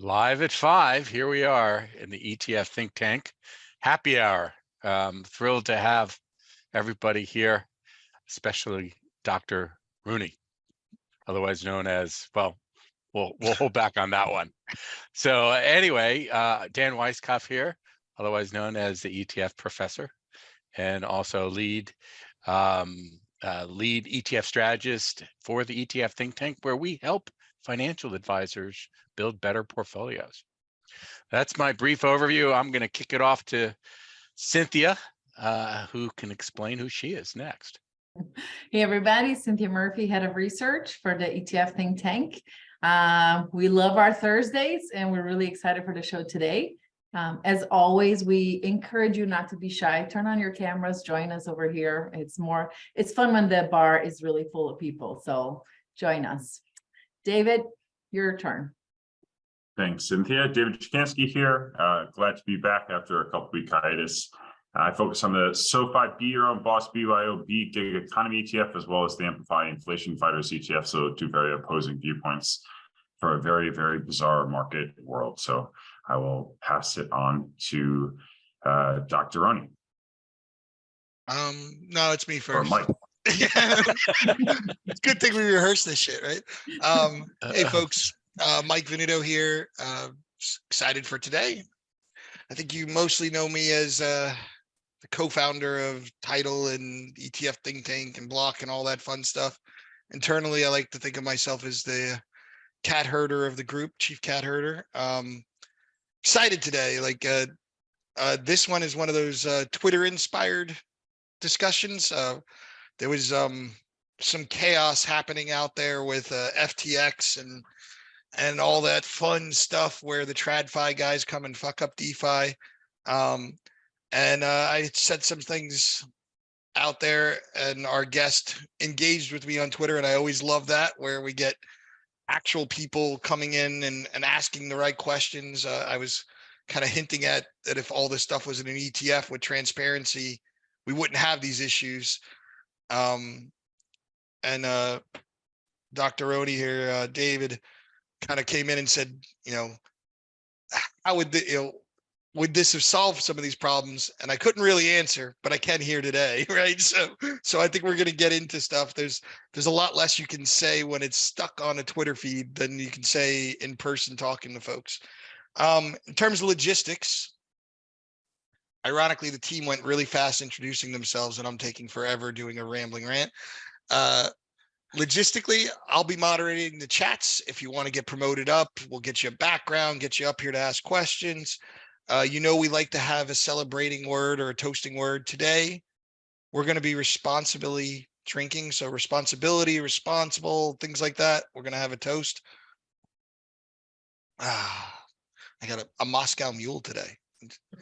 Live at 5, here we are in the ETF Think Tank happy hour. Thrilled to have everybody here, especially Dr. Rhoiney, otherwise known as, well, we'll hold back on that one. So anyway, Dan Weisskopf here, otherwise known as the ETF professor, and also lead ETF strategist for the ETF Think Tank, where we help financial advisors build better portfolios. That's my brief overview. I'm going to kick it off to Cynthia, who can explain who she is next. Hey, everybody. Cynthia Murphy, head of research for the ETF Think Tank. We love our Thursdays, and we're really excited for the show today. As always, we encourage you not to be shy. Turn on your cameras, join us over here. It's fun when the bar is really full of people. So join us. David, your turn. Thanks, Cynthia. David Chikansky here. Glad to be back after a couple-week hiatus. I focus on the SoFi Be Your Own Boss BYOB Gig Economy ETF, as well as the Amplify Inflation Fighters ETF. So two very opposing viewpoints for a very, very bizarre market world. So I will pass it on to Dr. Rhoiney. No, it's me first. Or Mike. It's a good thing we rehearsed this shit, right? Hey, folks. Mike Venuto here. Excited for today. I think you mostly know me as the co-founder of Tidal and ETF Think Tank and Block and all that fun stuff. Internally, I like to think of myself as the cat herder of the group, chief cat herder. Excited today. Like this one is one of those Twitter-inspired discussions. There was some chaos happening out there with FTX and all that fun stuff where the TradFi guys come and fuck up DeFi. And I said some things out there, and our guest engaged with me on Twitter, and I always love that, where we get actual people coming in and asking the right questions. I was kind of hinting at that if all this stuff was in an ETF with transparency, we wouldn't have these issues. And Dr. Rhoiney here, David, kind of came in and said, how would would this have solved some of these problems? And I couldn't really answer, but I can here today, right? So I think we're going to get into stuff. There's a lot less you can say when it's stuck on a Twitter feed than you can say in person talking to folks. In terms of logistics, ironically, the team went really fast introducing themselves, and I'm taking forever doing a rambling rant. Logistically, I'll be moderating the chats. If you want to get promoted up, we'll get you a background, get you up here to ask questions. We like to have a celebrating word or a toasting word. Today, we're going to be responsibly drinking. So responsibility, responsible, things like that. We're going to have a toast. I got a Moscow Mule today.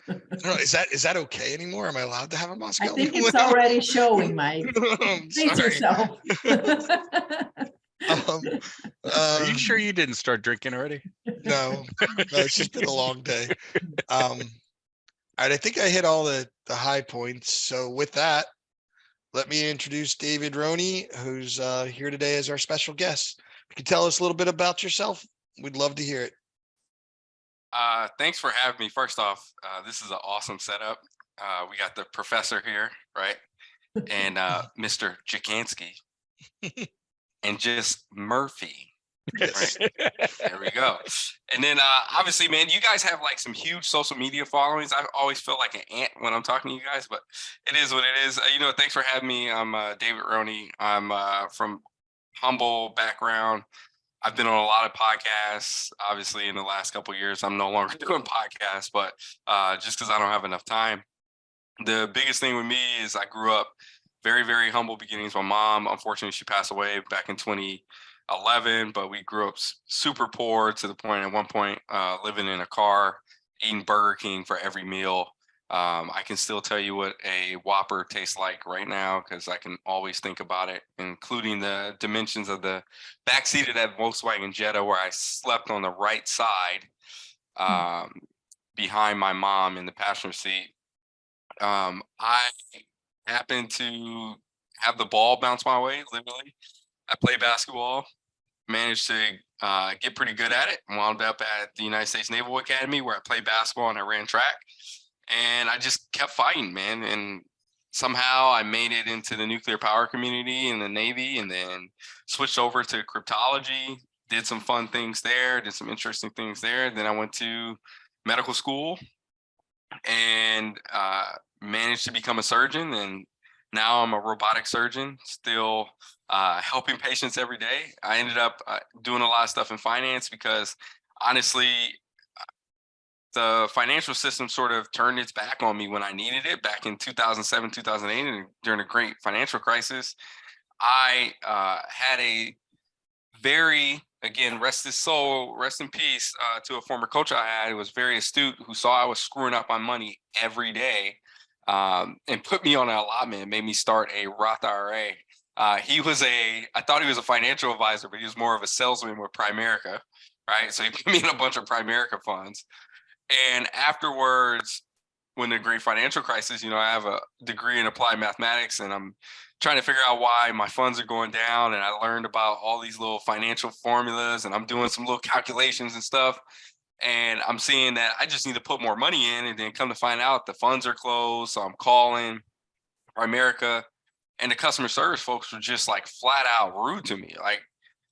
I don't know, is that okay anymore? Am I allowed to have a Moscow Mule? I think it's already showing, Mike. Face yourself. Are you sure you didn't start drinking already? No, it's just been a long day. All right, I think I hit all the high points. So with that, let me introduce David Rhoiney, who's here today as our special guest. If you could tell us a little bit about yourself, we'd love to hear it. Thanks for having me. First off, this is an awesome setup. We got the professor here, right? And Mr. Chikansky and just Murphy. Right? There we go. And then obviously, man, you guys have like some huge social media followings. I always feel like an ant when I'm talking to you guys, but it is what it is. Thanks for having me. I'm David Rhoiney. I'm from humble background. I've been on a lot of podcasts, obviously, in the last couple of years. I'm no longer doing podcasts, but just because I don't have enough time. The biggest thing with me is I grew up very, very humble beginnings. My mom, unfortunately, she passed away back in 2011, but we grew up super poor to the point at one point living in a car, eating Burger King for every meal. I can still tell you what a Whopper tastes like right now because I can always think about it, including the dimensions of the backseat of that Volkswagen Jetta where I slept on the right side behind my mom in the passenger seat. I happened to have the ball bounce my way, literally. I play basketball. managed to get pretty good at it. Wound up at the United States Naval Academy where I played basketball and I ran track. And I just kept fighting, man. And somehow I made it into the nuclear power community in the Navy, and then switched over to cryptology, did some fun things there, did some interesting things there. Then I went to medical school and managed to become a surgeon. And now I'm a robotic surgeon, still helping patients every day. I ended up doing a lot of stuff in finance because honestly, the financial system sort of turned its back on me when I needed it back in 2007, 2008, and during a great financial crisis. I had a very, again, rest his soul, rest in peace, to a former coach I had who was very astute, who saw I was screwing up my money every day, and put me on an allotment, made me start a Roth IRA. I thought he was a financial advisor, but he was more of a salesman with Primerica, right? So he put me in a bunch of Primerica funds. And afterwards, when the great financial crisis, I have a degree in applied mathematics, and I'm trying to figure out why my funds are going down. And I learned about all these little financial formulas, and I'm doing some little calculations and stuff. And I'm seeing that I just need to put more money in, and then come to find out the funds are closed. So I'm calling Primerica, and the customer service folks were just like flat out rude to me. Like,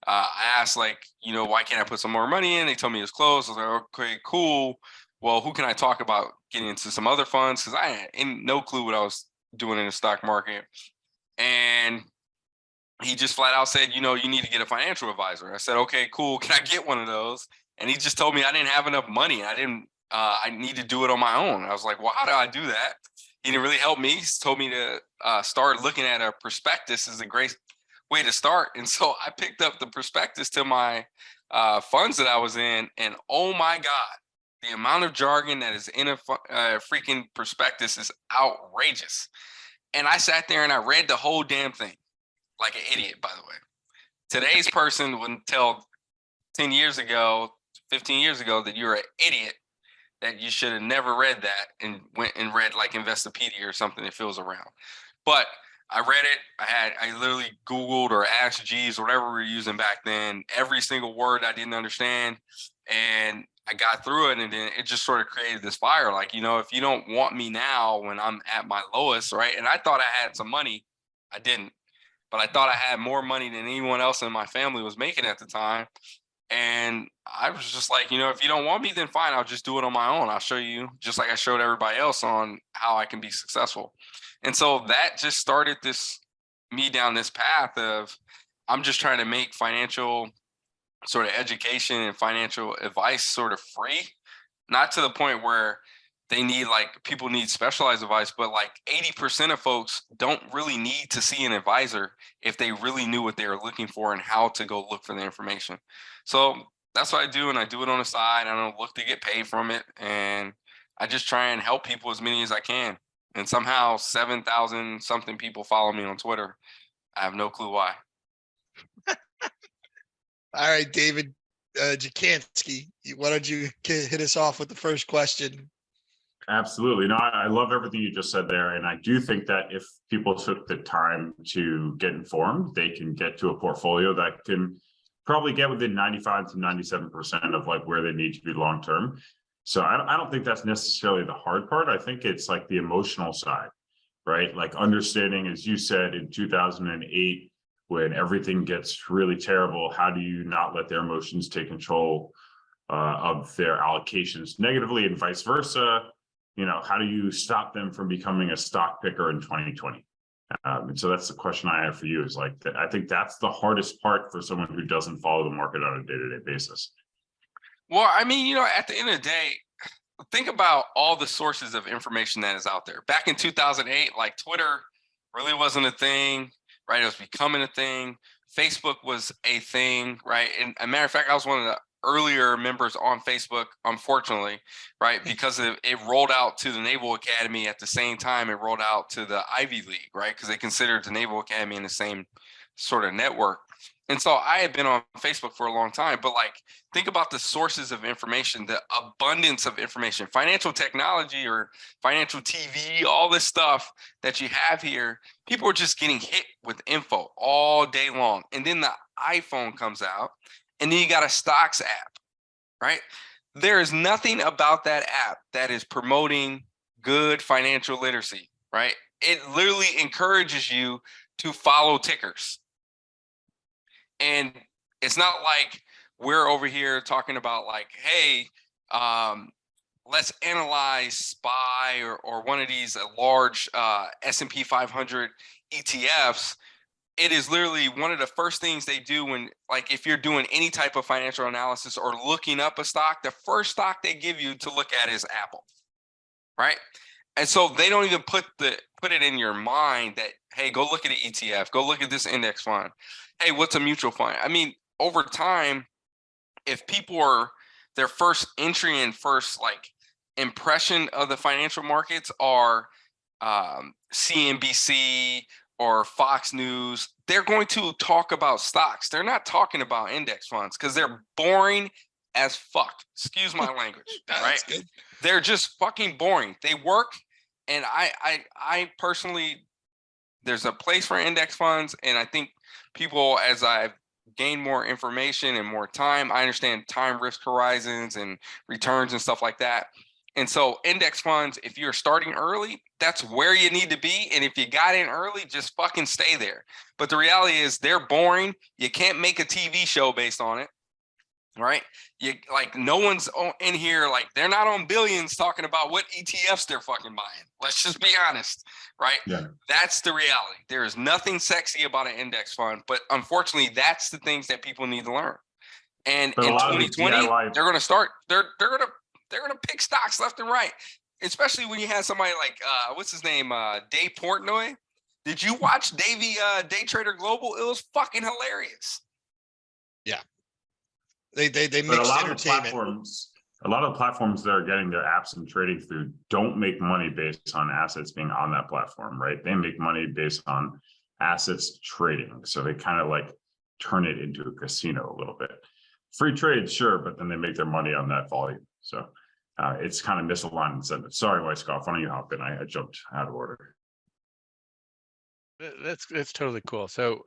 I asked, like, why can't I put some more money in? They told me it's closed. I was like, okay, cool. Well, who can I talk about getting into some other funds? Because I had no clue what I was doing in the stock market. And he just flat out said, you need to get a financial advisor. I said, okay, cool. Can I get one of those? And he just told me I didn't have enough money. I need to do it on my own. I was like, well, how do I do that? He didn't really help me. He told me to start looking at a prospectus is a great way to start. And so I picked up the prospectus to my funds that I was in, and oh my God, the amount of jargon that is in a freaking prospectus is outrageous. And I sat there and I read the whole damn thing like an idiot, by the way. Today's person wouldn't tell 10 years ago, 15 years ago that you're an idiot, that you should have never read that and went and read like Investopedia or something that feels around. But I read it. I literally Googled or asked Jeeves, whatever we were using back then, every single word I didn't understand. And I got through it, and then it just sort of created this fire. Like, if you don't want me now when I'm at my lowest, right? And I thought I had some money. I didn't, but I thought I had more money than anyone else in my family was making at the time. And I was just like, if you don't want me, then fine, I'll just do it on my own. I'll show you, just like I showed everybody else, on how I can be successful. And so that just started me down this path of, I'm just trying to make financial sort of education and financial advice sort of free, not to the point where people need specialized advice, but like 80% of folks don't really need to see an advisor if they really knew what they were looking for and how to go look for the information. So that's what I do, and I do it on the side. I don't look to get paid from it, and I just try and help people as many as I can. And somehow 7,000 something people follow me on Twitter. I have no clue why. All right, David Jacansky, why don't you hit us off with the first question? Absolutely. No, I love everything you just said there. And I do think that if people took the time to get informed, they can get to a portfolio that can probably get within 95 to 97% of like where they need to be long-term. So I don't think that's necessarily the hard part. I think it's like the emotional side, right? Like understanding, as you said, in 2008, when everything gets really terrible, how do you not let their emotions take control of their allocations negatively, and vice versa? How do you stop them from becoming a stock picker in 2020? And so that's the question I have for you, is like, I think that's the hardest part for someone who doesn't follow the market on a day-to-day basis. Well, I mean, at the end of the day, think about all the sources of information that is out there. Back in 2008, like Twitter really wasn't a thing, right? It was becoming a thing. Facebook was a thing, right? And a matter of fact, I was one of the earlier members on Facebook, unfortunately, right? Because it rolled out to the Naval Academy at the same time it rolled out to the Ivy League, right? Because they considered the Naval Academy in the same sort of network. And so I had been on Facebook for a long time, but like, think about the sources of information, the abundance of information, financial technology or financial TV, all this stuff that you have here. People are just getting hit with info all day long. And then the iPhone comes out, and then you got a stocks app, right? There is nothing about that app that is promoting good financial literacy, right? It literally encourages you to follow tickers. And it's not like we're over here talking about like, hey, let's analyze SPY or one of these large S&P 500 ETFs. It is literally one of the first things they do when, like, if you're doing any type of financial analysis or looking up a stock, the first stock they give you to look at is Apple, right? And so they don't even put it in your mind that, hey, go look at the ETF, go look at this index fund. Hey, what's a mutual fund? I mean, over time, if people are their first entry and first like impression of the financial markets are CNBC or Fox News, they're going to talk about stocks. They're not talking about index funds because they're boring as fuck. Excuse my language, right? Good. They're just fucking boring. They work, and I personally, there's a place for index funds, and I think people, as I've gained more information and more time, I understand time risk horizons and returns and stuff like that. And so index funds, if you're starting early, that's where you need to be. And if you got in early, just fucking stay there. But the reality is they're boring. You can't make a TV show based on it, right? You like, no one's in here, like they're not on Billions talking about what ETFs they're fucking buying. Let's just be honest, right? Yeah. That's the reality. There is nothing sexy about an index fund, but unfortunately, that's the things that people need to learn. And But a in lot of the 2020, DIY they're going to start. They're going to pick stocks left and right, especially when you have somebody like what's his name, Dave Portnoy. Did you watch Davey Day Trader Global? It was fucking hilarious. Yeah, they But mix a lot of the entertainment. platforms that are getting their apps and trading through don't make money based on assets being on that platform, right? They make money based on assets trading. So they kind of like turn it into a casino a little bit. Free trade, sure, but then they make their money on that volume. So it's kind of misaligned incentives. Sorry, Weisskopf, why don't you hop in? I jumped out of order. That's totally cool. So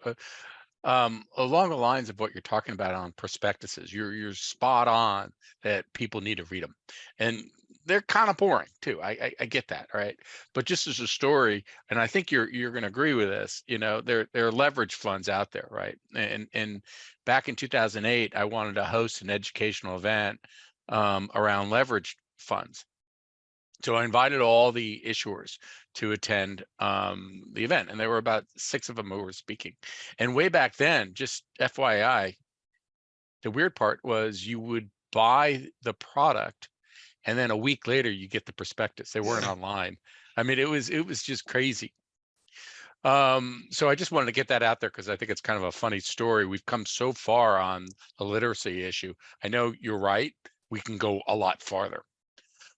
along the lines of what you're talking about on prospectuses, you're spot on that people need to read them, and they're kind of boring too. I get that, right? But just as a story, and I think you're going to agree with this, you know, there are leverage funds out there, right? And back in 2008, I wanted to host an educational event around leverage funds. So I invited all the issuers to attend the event, and there were about 6 of them who were speaking. And way back then, just FYI, the weird part was you would buy the product, and then a week later you get the prospectus. They weren't online. I mean, it was just crazy. So I just wanted to get that out there because I think it's kind of a funny story. We've come so far on the literacy issue. I know you're right. We can go a lot farther.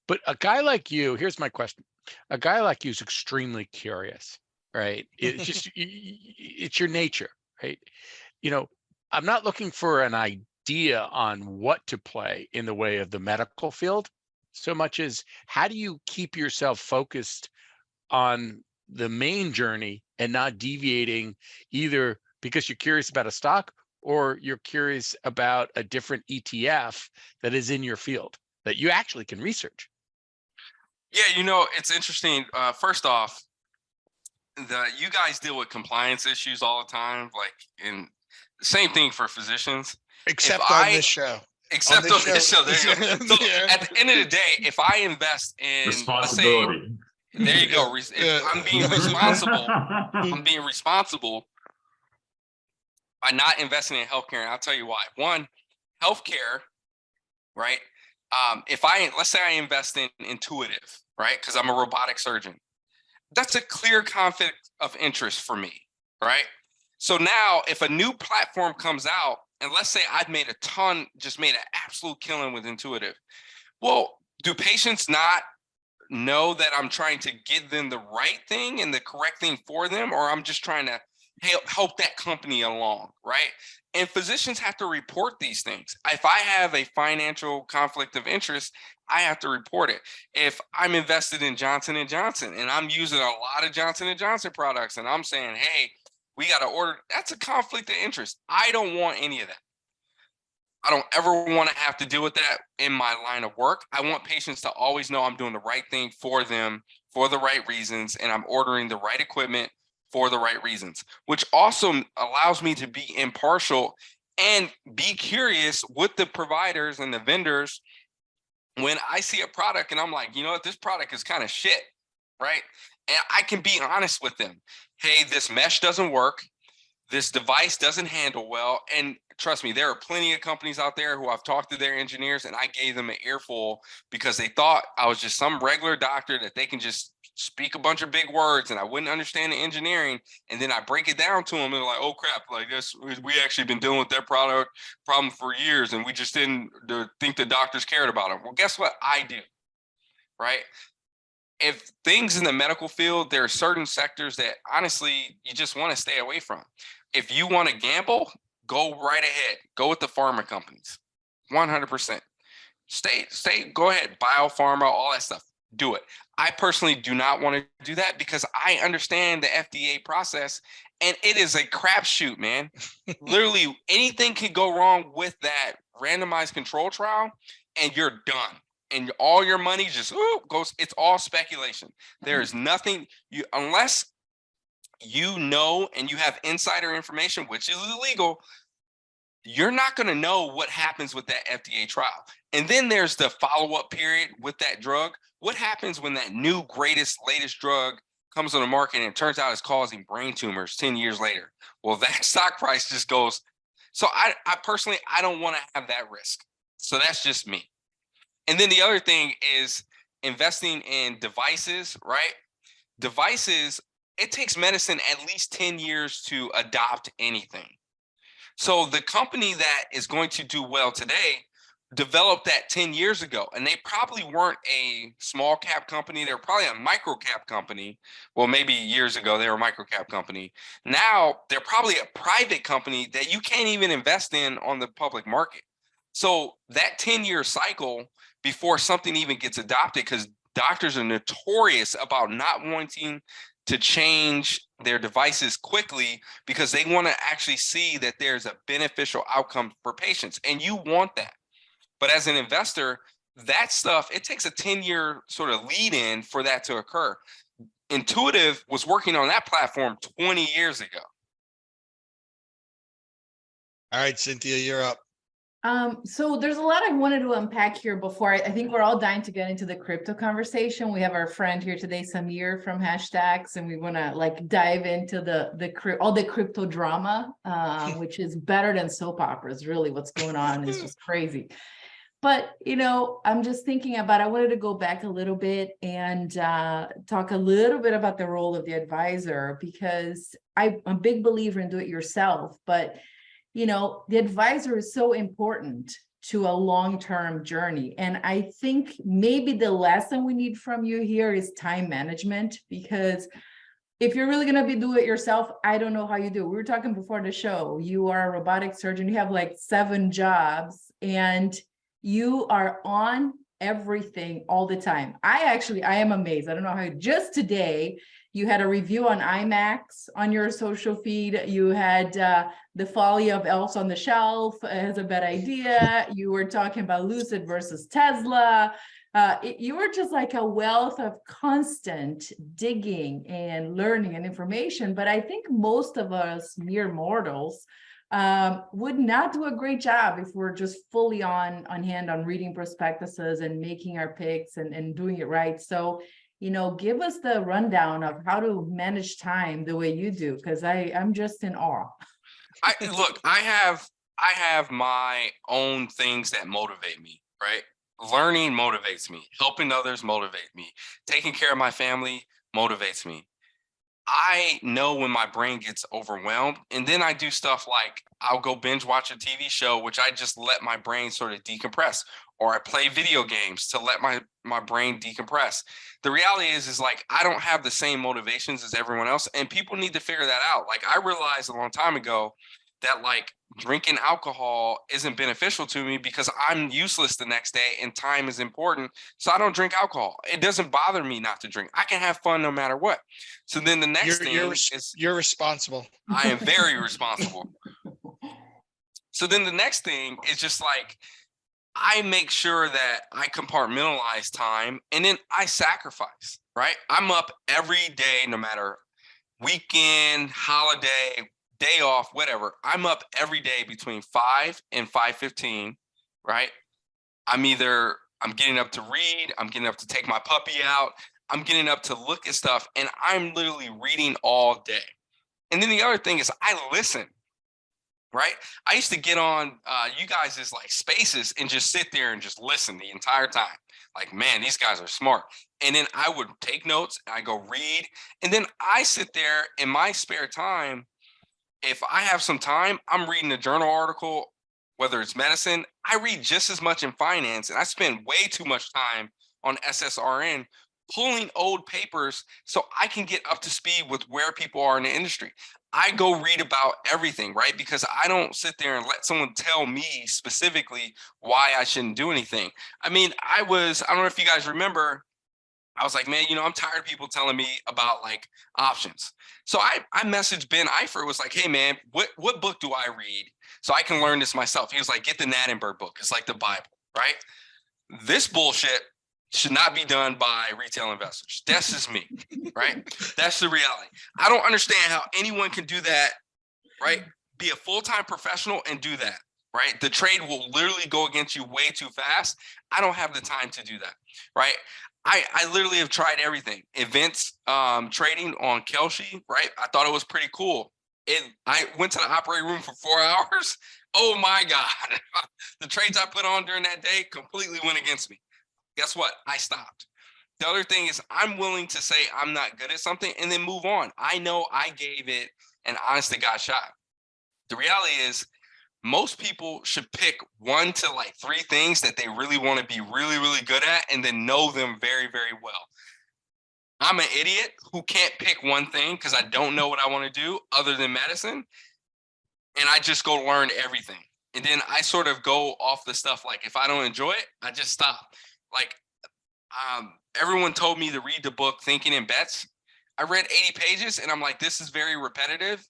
But a guy like you, here's my question. A guy like you is extremely curious, right? It's just, it's your nature, right? You know, I'm not looking for an idea on what to play in the way of the medical field so much as how do you keep yourself focused on the main journey and not deviating either because you're curious about a stock or you're curious about a different ETF that is in your field that you actually can research. Yeah, you know, it's interesting. First off, you guys deal with compliance issues all the time, like in the same thing for physicians. Except on this show. Except on this show. There you go. So Yeah. at the end of the day, if I invest in, let's say, Responsibility. there you go. Yeah. I'm being responsible. I'm being responsible by not investing in healthcare, and I'll tell you why. One, healthcare, right? Let's say I invest in Intuitive, right? Because I'm a robotic surgeon. That's a clear conflict of interest for me, right? So now if a new platform comes out And let's say I'd made just made an absolute killing with Intuitive. Well, do patients not know that I'm trying to give them the right thing and the correct thing for them, or I'm just trying to help that company along, right? And physicians have to report these things. If I have a financial conflict of interest, I have to report it. If I'm invested in Johnson & Johnson and I'm using a lot of Johnson & Johnson products and I'm saying, hey, we got to order, that's a conflict of interest. I don't want any of that. I don't ever want to have to deal with that in my line of work. I want patients to always know I'm doing the right thing for them for the right reasons, and I'm ordering the right equipment for the right reasons, which also allows me to be impartial and be curious with the providers and the vendors when I see a product and I'm like, you know what, this product is kind of shit, right? And I can be honest with them. Hey, this mesh doesn't work. This device doesn't handle well. And trust me, there are plenty of companies out there who I've talked to their engineers and I gave them an earful because they thought I was just some regular doctor that they can just speak a bunch of big words and I wouldn't understand the engineering. And then I break it down to them and they're like, oh crap, like this, we actually been dealing with that problem for years and we just didn't think the doctors cared about them. Well, guess what I do, right? If things in the medical field, there are certain sectors that honestly, you just want to stay away from. If you want to gamble, go right ahead. Go with the pharma companies, 100%. Go ahead, biopharma, all that stuff, do it. I personally do not want to do that because I understand the FDA process and it is a crapshoot, man. Literally anything can go wrong with that randomized control trial and you're done. And all your money just goes, it's all speculation. There is nothing, unless you know and you have insider information, which is illegal, you're not going to know what happens with that FDA trial. And then there's the follow-up period with that drug. What happens when that new latest drug comes on the market and it turns out it's causing brain tumors 10 years later? Well, that stock price just goes. So I personally, I don't want to have that risk. So that's just me. And then the other thing is investing in devices, right? Devices, it takes medicine at least 10 years to adopt anything. So the company that is going to do well today developed that 10 years ago, and they probably weren't a small cap company. They're probably a micro cap company. Well, maybe years ago they were a micro cap company. Now they're probably a private company that you can't even invest in on the public market. So that 10-year cycle before something even gets adopted, because doctors are notorious about not wanting to change their devices quickly because they want to actually see that there's a beneficial outcome for patients. And you want that. But as an investor, that stuff, it takes a 10-year sort of lead in for that to occur. Intuitive was working on that platform 20 years ago. All right, Cynthia, you're up. So there's a lot I wanted to unpack here before. I think we're all dying to get into the crypto conversation. We have our friend here today, Samir from Hashtags, and we want to like dive into all the crypto drama, which is better than soap operas. Really, what's going on is just crazy. But, you know, I'm just thinking about, I wanted to go back a little bit and talk a little bit about the role of the advisor, because I'm a big believer in do it yourself, but you know, the advisor is so important to a long-term journey. And I think maybe the lesson we need from you here is time management, because if you're really going to do it yourself, I don't know how you do it. We were talking before the show, you are a robotic surgeon, you have like 7 jobs and you are on everything all the time. I am amazed. I don't know how just today you had a review on IMAX on your social feed. You had the folly of Elves on the Shelf has a bad idea. You were talking about Lucid versus Tesla. You were just like a wealth of constant digging and learning and information. But I think most of us mere mortals would not do a great job if we're just fully on hand on reading prospectuses and making our picks and doing it right. So, you know, give us the rundown of how to manage time the way you do, because I'm just in awe. I have my own things that motivate me, right? Learning motivates me. Helping others motivate me. Taking care of my family motivates me. I know when my brain gets overwhelmed, and then I do stuff like I'll go binge watch a TV show, which I just let my brain sort of decompress, or I play video games to let my brain decompress. The reality is like I don't have the same motivations as everyone else, and people need to figure that out. Like I realized a long time ago that like drinking alcohol isn't beneficial to me because I'm useless the next day and time is important. So I don't drink alcohol. It doesn't bother me not to drink. I can have fun no matter what. So then the next thing is You're responsible. I am very responsible. So then the next thing is just like I make sure that I compartmentalize time and then I sacrifice, right? I'm up every day, no matter weekend, holiday, day off, whatever. I'm up every day between 5 and 5:15, right? I'm getting up to read, I'm getting up to take my puppy out, I'm getting up to look at stuff, and I'm literally reading all day. And then the other thing is I listen, right? I used to get on you guys' like spaces and just sit there and just listen the entire time. Like, man, these guys are smart. And then I would take notes and I go read. And then I sit there in my spare time. If I have some time, I'm reading a journal article, whether it's medicine. I read just as much in finance, and I spend way too much time on SSRN pulling old papers so I can get up to speed with where people are in the industry. I go read about everything, right? Because I don't sit there and let someone tell me specifically why I shouldn't do anything. I mean, I don't know if you guys remember, I was like, man, I'm tired of people telling me about like options. So I messaged Ben Eifert, was like, hey man, what book do I read so I can learn this myself? He was like, get the Nattenberg book. It's like the Bible, right? This bullshit should not be done by retail investors. That's just me, right? That's the reality. I don't understand how anyone can do that, right? Be a full-time professional and do that, right? The trade will literally go against you way too fast. I don't have the time to do that, right? I literally have tried everything. Events trading on Kelshi, right? I thought it was pretty cool. I went to the operating room for 4 hours. Oh my God. The trades I put on during that day completely went against me. Guess what? I stopped. The other thing is I'm willing to say I'm not good at something and then move on. I know I gave it an honest to God shot. The reality is most people should pick 1 to 3 things that they really want to be really, really good at and then know them very, very well. I'm an idiot who can't pick one thing because I don't know what I want to do other than medicine. And I just go learn everything. And then I sort of go off the stuff. Like if I don't enjoy it, I just stop. Like everyone told me to read the book Thinking in Bets. I read 80 pages and I'm like, this is very repetitive.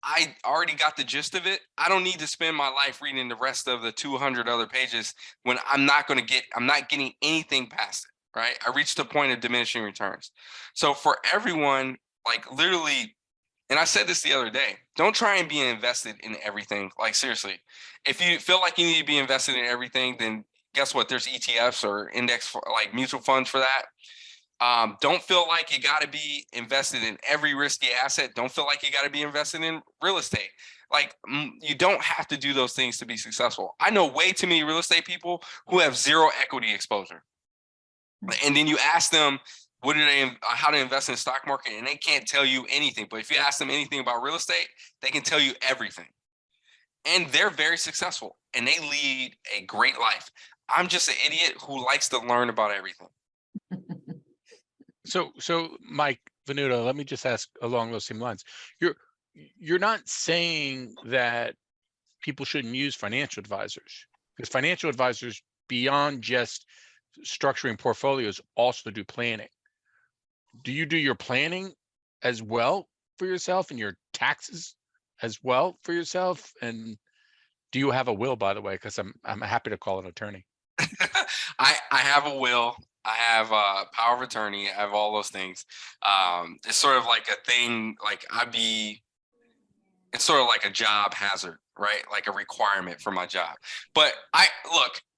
I already got the gist of it. I don't need to spend my life reading the rest of the 200 other pages when I'm not getting anything past it, right? I reached the point of diminishing returns. So for everyone, like literally, and I said this the other day, don't try and be invested in everything. Like seriously, if you feel like you need to be invested in everything, then guess what? There's ETFs or index like mutual funds for that. Don't feel like you got to be invested in every risky asset. Don't feel like you got to be invested in real estate. Like you don't have to do those things to be successful. I know way too many real estate people who have zero equity exposure. And then you ask them, how to invest in the stock market, and they can't tell you anything. But if you ask them anything about real estate, they can tell you everything. And they're very successful and they lead a great life. I'm just an idiot who likes to learn about everything. So Mike Venuto, let me just ask along those same lines. You're not saying that people shouldn't use financial advisors, because financial advisors beyond just structuring portfolios also do planning. Do you do your planning as well for yourself and your taxes as well for yourself? And do you have a will, by the way? Because I'm happy to call an attorney. I have a will. I have a power of attorney. I have all those things. It's sort of like a thing, like it's sort of like a job hazard, right? Like a requirement for my job. But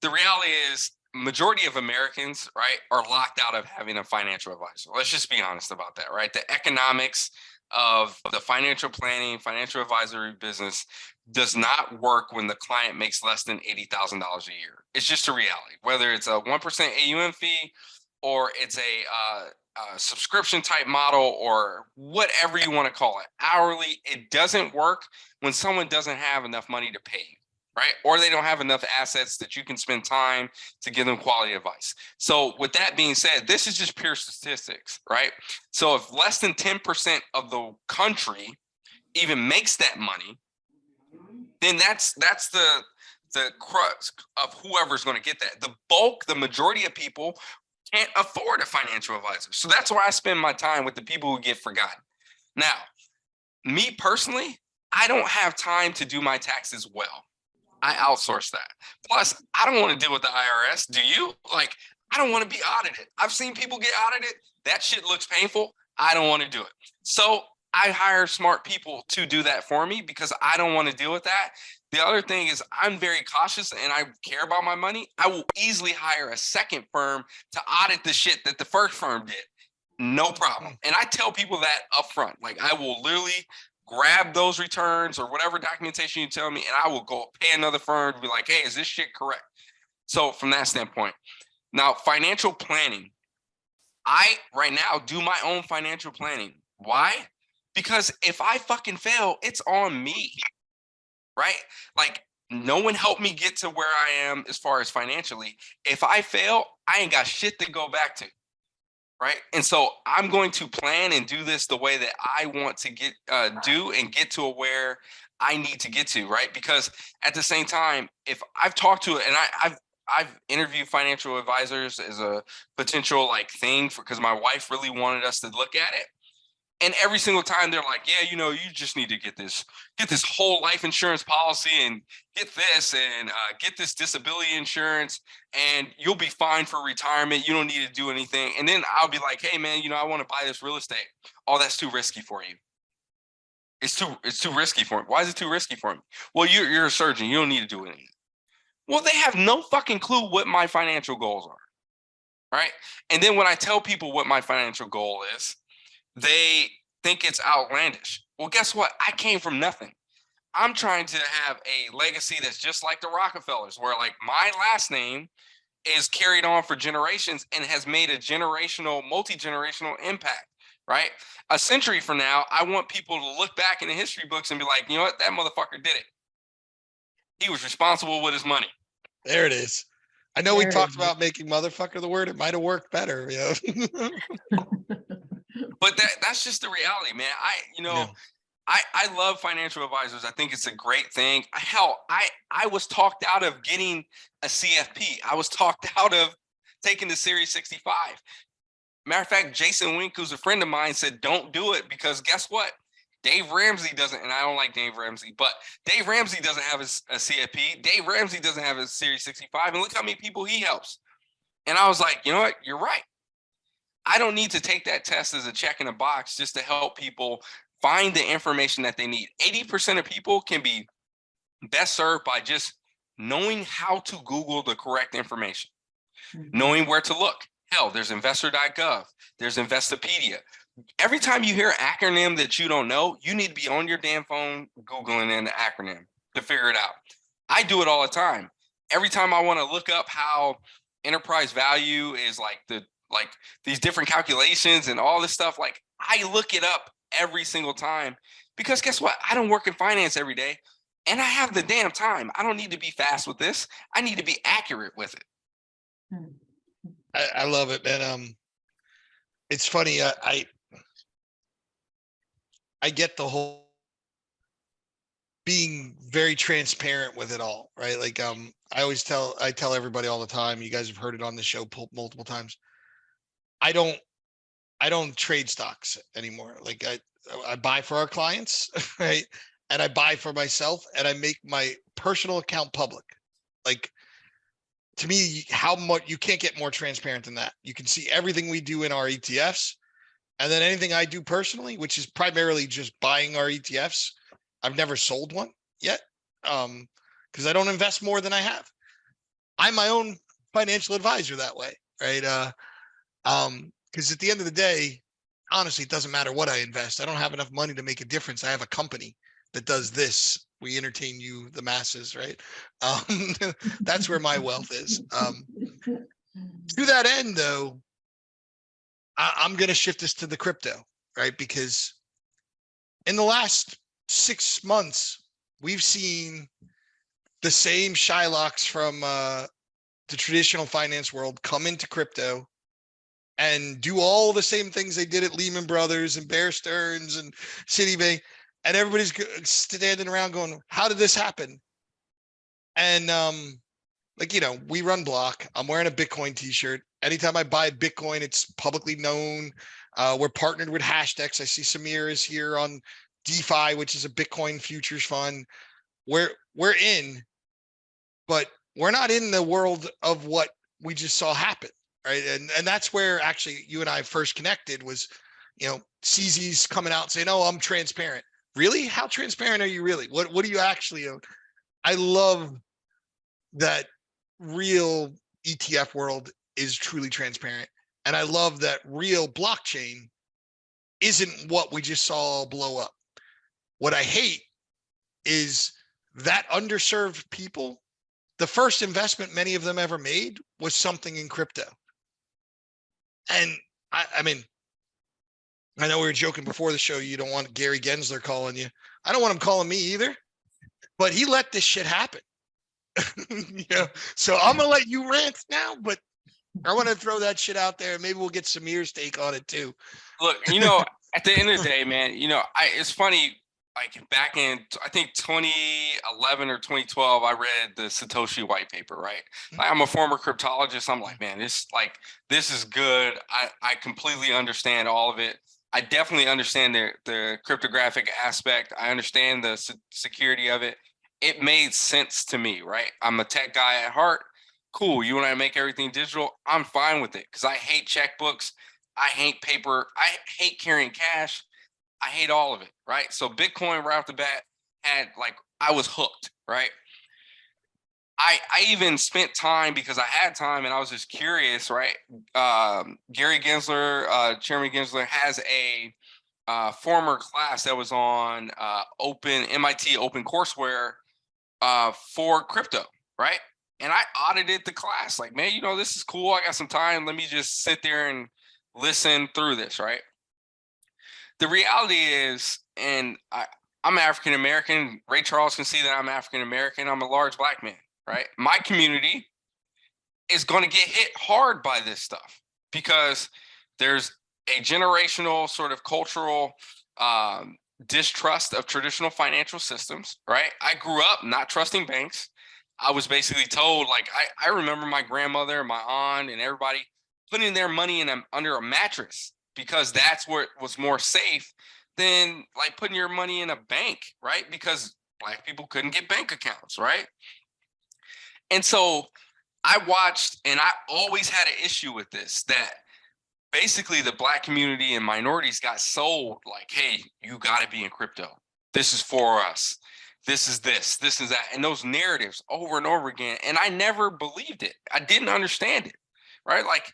the reality is majority of Americans, right, are locked out of having a financial advisor. Let's just be honest about that, right? The economics of the financial planning, financial advisory business does not work when the client makes less than $80,000 a year. It's just a reality. Whether it's a 1% AUM fee or it's a subscription type model, or whatever you want to call it, hourly. It doesn't work when someone doesn't have enough money to pay you, right? Or they don't have enough assets that you can spend time to give them quality advice. So with that being said, this is just pure statistics, right? So if less than 10% of the country even makes that money, then that's the crux of whoever's going to get that. The bulk, the majority of people can't afford a financial advisor. So that's why I spend my time with the people who get forgotten. Now, me personally, I don't have time to do my taxes well. I outsource that. Plus, I don't want to deal with the IRS. Do you? Like, I don't want to be audited. I've seen people get audited. That shit looks painful. I don't want to do it. So I hire smart people to do that for me because I don't want to deal with that. The other thing is I'm very cautious and I care about my money. I will easily hire a second firm to audit the shit that the first firm did. No problem. And I tell people that up front. Like, I will literally grab those returns or whatever documentation you tell me, and I will go pay another firm to be like, hey, is this shit correct? So from that standpoint, now financial planning, I right now do my own financial planning. Why? Because if I fucking fail, it's on me, right? Like, no one helped me get to where I am as far as financially. If I fail, I ain't got shit to go back to. Right. And so I'm going to plan and do this the way that I want to get do and get to where I need to get to. Right. Because at the same time, if I've talked to it and I've interviewed financial advisors as a potential like thing for, because my wife really wanted us to look at it. And every single time they're like, yeah, you know, you just need to get this whole life insurance policy and get this and get this disability insurance and you'll be fine for retirement. You don't need to do anything. And then I'll be like, hey, man, you know, I want to buy this real estate. Oh, that's too risky for you. It's too risky for me. Why is it too risky for me? Well, you're a surgeon. You don't need to do anything. Well, they have no fucking clue what my financial goals are. Right. And then when I tell people what my financial goal is, they think it's outlandish. Well, guess what? I came from nothing. I'm trying to have a legacy that's just like the Rockefellers, where like my last name is carried on for generations and has made a generational, multi-generational impact, right? A century from now, I want people to look back in the history books and be like, you know what? That motherfucker did it. He was responsible with his money. There it is. I know we talked about making motherfucker the word. It might have worked better, you know. But that's just the reality, man. I love financial advisors. I think it's a great thing. Hell, I was talked out of getting a CFP. I was talked out of taking the Series 65. Matter of fact, Jason Wink, who's a friend of mine, said, don't do it because guess what? Dave Ramsey doesn't, and I don't like Dave Ramsey, but Dave Ramsey doesn't have a CFP. Dave Ramsey doesn't have a Series 65. And look how many people he helps. And I was like, you know what? You're right. I don't need to take that test as a check in a box just to help people find the information that they need. 80% of people can be best served by just knowing how to Google the correct information, knowing where to look. Hell, there's investor.gov, there's Investopedia. Every time you hear an acronym that you don't know, you need to be on your damn phone Googling an acronym to figure it out. I do it all the time. Every time I want to look up how enterprise value is like these different calculations and all this stuff, like I look it up every single time because guess what? I don't work in finance every day and I have the damn time. I don't need to be fast with this. I need to be accurate with it. I love it, man. It's funny. I get the whole being very transparent with it all, right? Like, I tell everybody all the time, you guys have heard it on the show multiple times. I don't trade stocks anymore. Like I buy for our clients, right? And I buy for myself and I make my personal account public. Like, to me, how much you can't get more transparent than that. You can see everything we do in our ETFs and then anything I do personally, which is primarily just buying our ETFs. I've never sold one yet because I don't invest more than I have. I'm my own financial advisor that way, right? Because at the end of the day, honestly, it doesn't matter what I invest. I don't have enough money to make a difference. I have a company that does this. We entertain you, the masses, right? That's where my wealth is. To that end, though, I'm going to shift this to the crypto, right? Because in the last 6 months, we've seen the same Shylocks from the traditional finance world come into crypto and do all the same things they did at Lehman Brothers and Bear Stearns and Citibank. And everybody's standing around going, how did this happen? And like, we run Block. I'm wearing a Bitcoin t-shirt. Anytime I buy Bitcoin, it's publicly known. We're partnered with Hashdex. I see Samir is here on DeFi, which is a Bitcoin futures fund. We're in, but we're not in the world of what we just saw happen, right? And that's where actually you and I first connected was, CZ's coming out saying, "Oh, I'm transparent." Really? How transparent are you really? What do you actually own? I love that real ETF world is truly transparent. And I love that real blockchain isn't what we just saw blow up. What I hate is that underserved people, the first investment many of them ever made was something in crypto. And I mean, I know we were joking before the show, you don't want Gary Gensler calling you. I don't want him calling me either, but he let this shit happen. So I'm gonna let you rant now, but I want to throw that shit out there. Maybe we'll get Samir's take on it too. Look, at the end of the day, man, it's funny. Like back in, I think 2011 or 2012, I read the Satoshi white paper, right? Like, I'm a former cryptologist. I'm like, man, this is good. I completely understand all of it. I definitely understand the cryptographic aspect. I understand the security of it. It made sense to me, right? I'm a tech guy at heart. Cool. You want to make everything digital? I'm fine with it because I hate checkbooks. I hate paper. I hate carrying cash. I hate all of it, right? So Bitcoin right off the bat I was hooked, right? I even spent time because I had time and I was just curious, right? Gary Gensler, Chairman Gensler has a former class that was on MIT OpenCourseWare for crypto, right? And I audited the class like, man, this is cool. I got some time. Let me just sit there and listen through this, right? The reality is, and I'm African-American. Ray Charles can see that I'm African-American. I'm a large Black man, right? My community is going to get hit hard by this stuff because there's a generational sort of cultural distrust of traditional financial systems, right? I grew up not trusting banks. I was basically told, like, I remember my grandmother, my aunt, and everybody putting their money under a mattress because that's where it was more safe than like putting your money in a bank, right? Because Black people couldn't get bank accounts, right? And so I watched, and I always had an issue with this, that basically the Black community and minorities got sold like, hey, you got to be in crypto. This is for us. This is this is that. And those narratives over and over again. And I never believed it. I didn't understand it, right? Like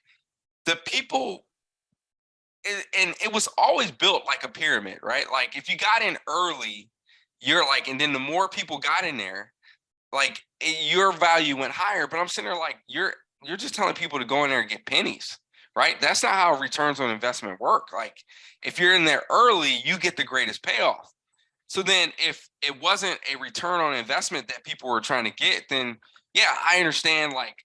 the people, and it was always built like a pyramid, right? Like if you got in early, you're like, and then the more people got in there, like your value went higher. But I'm sitting there like, you're just telling people to go in there and get pennies, right? That's not how returns on investment work. Like if you're in there early, you get the greatest payoff. So then if it wasn't a return on investment that people were trying to get, then yeah, I understand like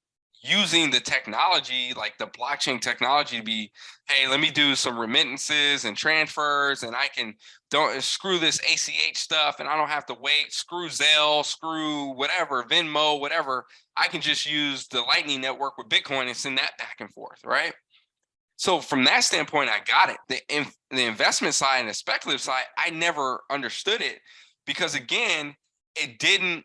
using the technology, like the blockchain technology to be, hey, let me do some remittances and transfers and I can don't screw this ACH stuff and I don't have to wait, screw Zelle, screw whatever, Venmo, whatever. I can just use the Lightning Network with Bitcoin and send that back and forth, right? So from that standpoint, I got it. The investment side and the speculative side, I never understood it because again, it didn't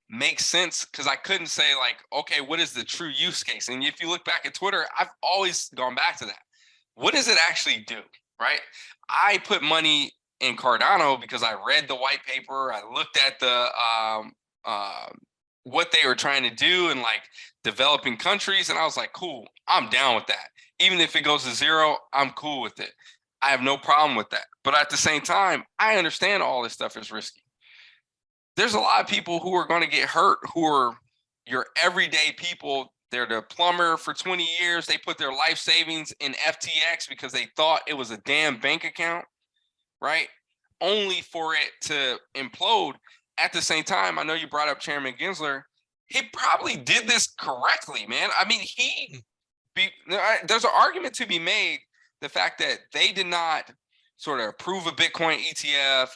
make sense because I couldn't say like, okay, what is the true use case? And if you look back at Twitter, I've always gone back to that. What does it actually do, right? I put money in Cardano because I read the white paper. I looked at the what they were trying to do in like developing countries. And I was like, cool, I'm down with that. Even if it goes to zero, I'm cool with it. I have no problem with that. But at the same time, I understand all this stuff is risky. There's a lot of people who are going to get hurt who are your everyday people They're the plumber for 20 years. They put their life savings in FTX because they thought it was a damn bank account, right? Only for it to implode. At the same time, I know you brought up Chairman Gensler. He probably did this correctly, man. I mean, there's an argument to be made. The fact that they did not sort of approve a Bitcoin ETF,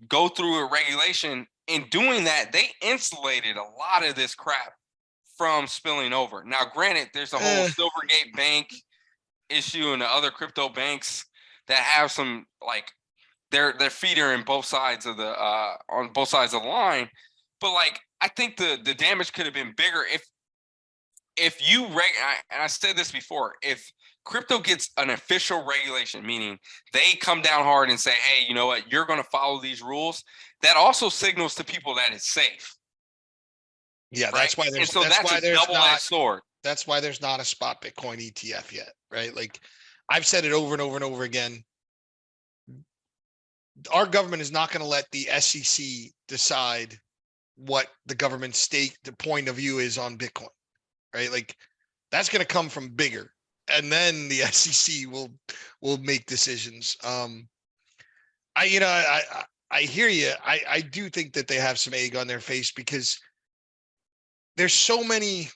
go through a regulation. In doing that, they insulated a lot of this crap from spilling over. Now, granted, there's a whole Silvergate Bank issue and the other crypto banks that have some their feet are in both sides of the on both sides of the line. But I think the damage could have been bigger if you and I said this before, if crypto gets an official regulation, meaning they come down hard and say, hey, you know what, you're going to follow these rules, that also signals to people that it's safe. Yeah, right? that's why there's double-edged sword. That's why there's not a spot Bitcoin ETF yet, right? Like I've said it over and over and over again. Our government is not going to let the SEC decide what the government's the point of view is on Bitcoin, right? Like that's going to come from bigger, and then the SEC will make decisions. I hear you. I do think that they have some egg on their face because there's so many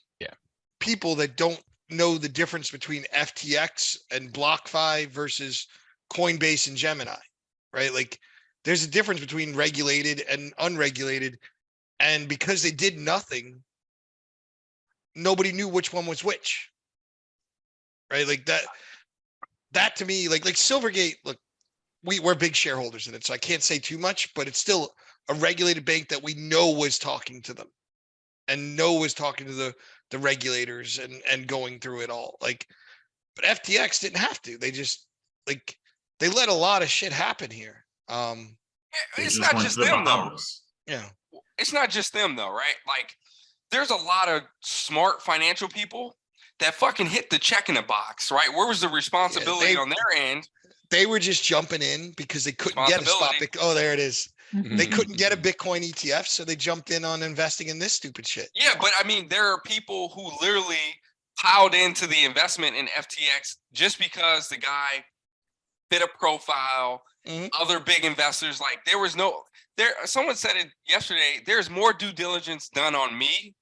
people that don't know the difference between FTX and BlockFi versus Coinbase and Gemini, right? Like there's a difference between regulated and unregulated. And because they did nothing, nobody knew which one was which, right? Like that to me, like Silvergate, look, we're big shareholders in it, so I can't say too much, but it's still a regulated bank that we know was talking to them and was talking to the regulators and going through it all. Like, but FTX didn't have to. They just they let a lot of shit happen here. It's not just them though. Yeah. It's not just them though, right? Like there's a lot of smart financial people that fucking hit the check in the box, right? Where was the responsibility on their end? They were just jumping in because they couldn't get a spot. Oh, there it is. They couldn't get a Bitcoin ETF, so they jumped in on investing in this stupid shit. Yeah, but I mean, there are people who literally piled into the investment in FTX just because the guy fit a profile. Other big investors, like someone said it yesterday, there's more due diligence done on me,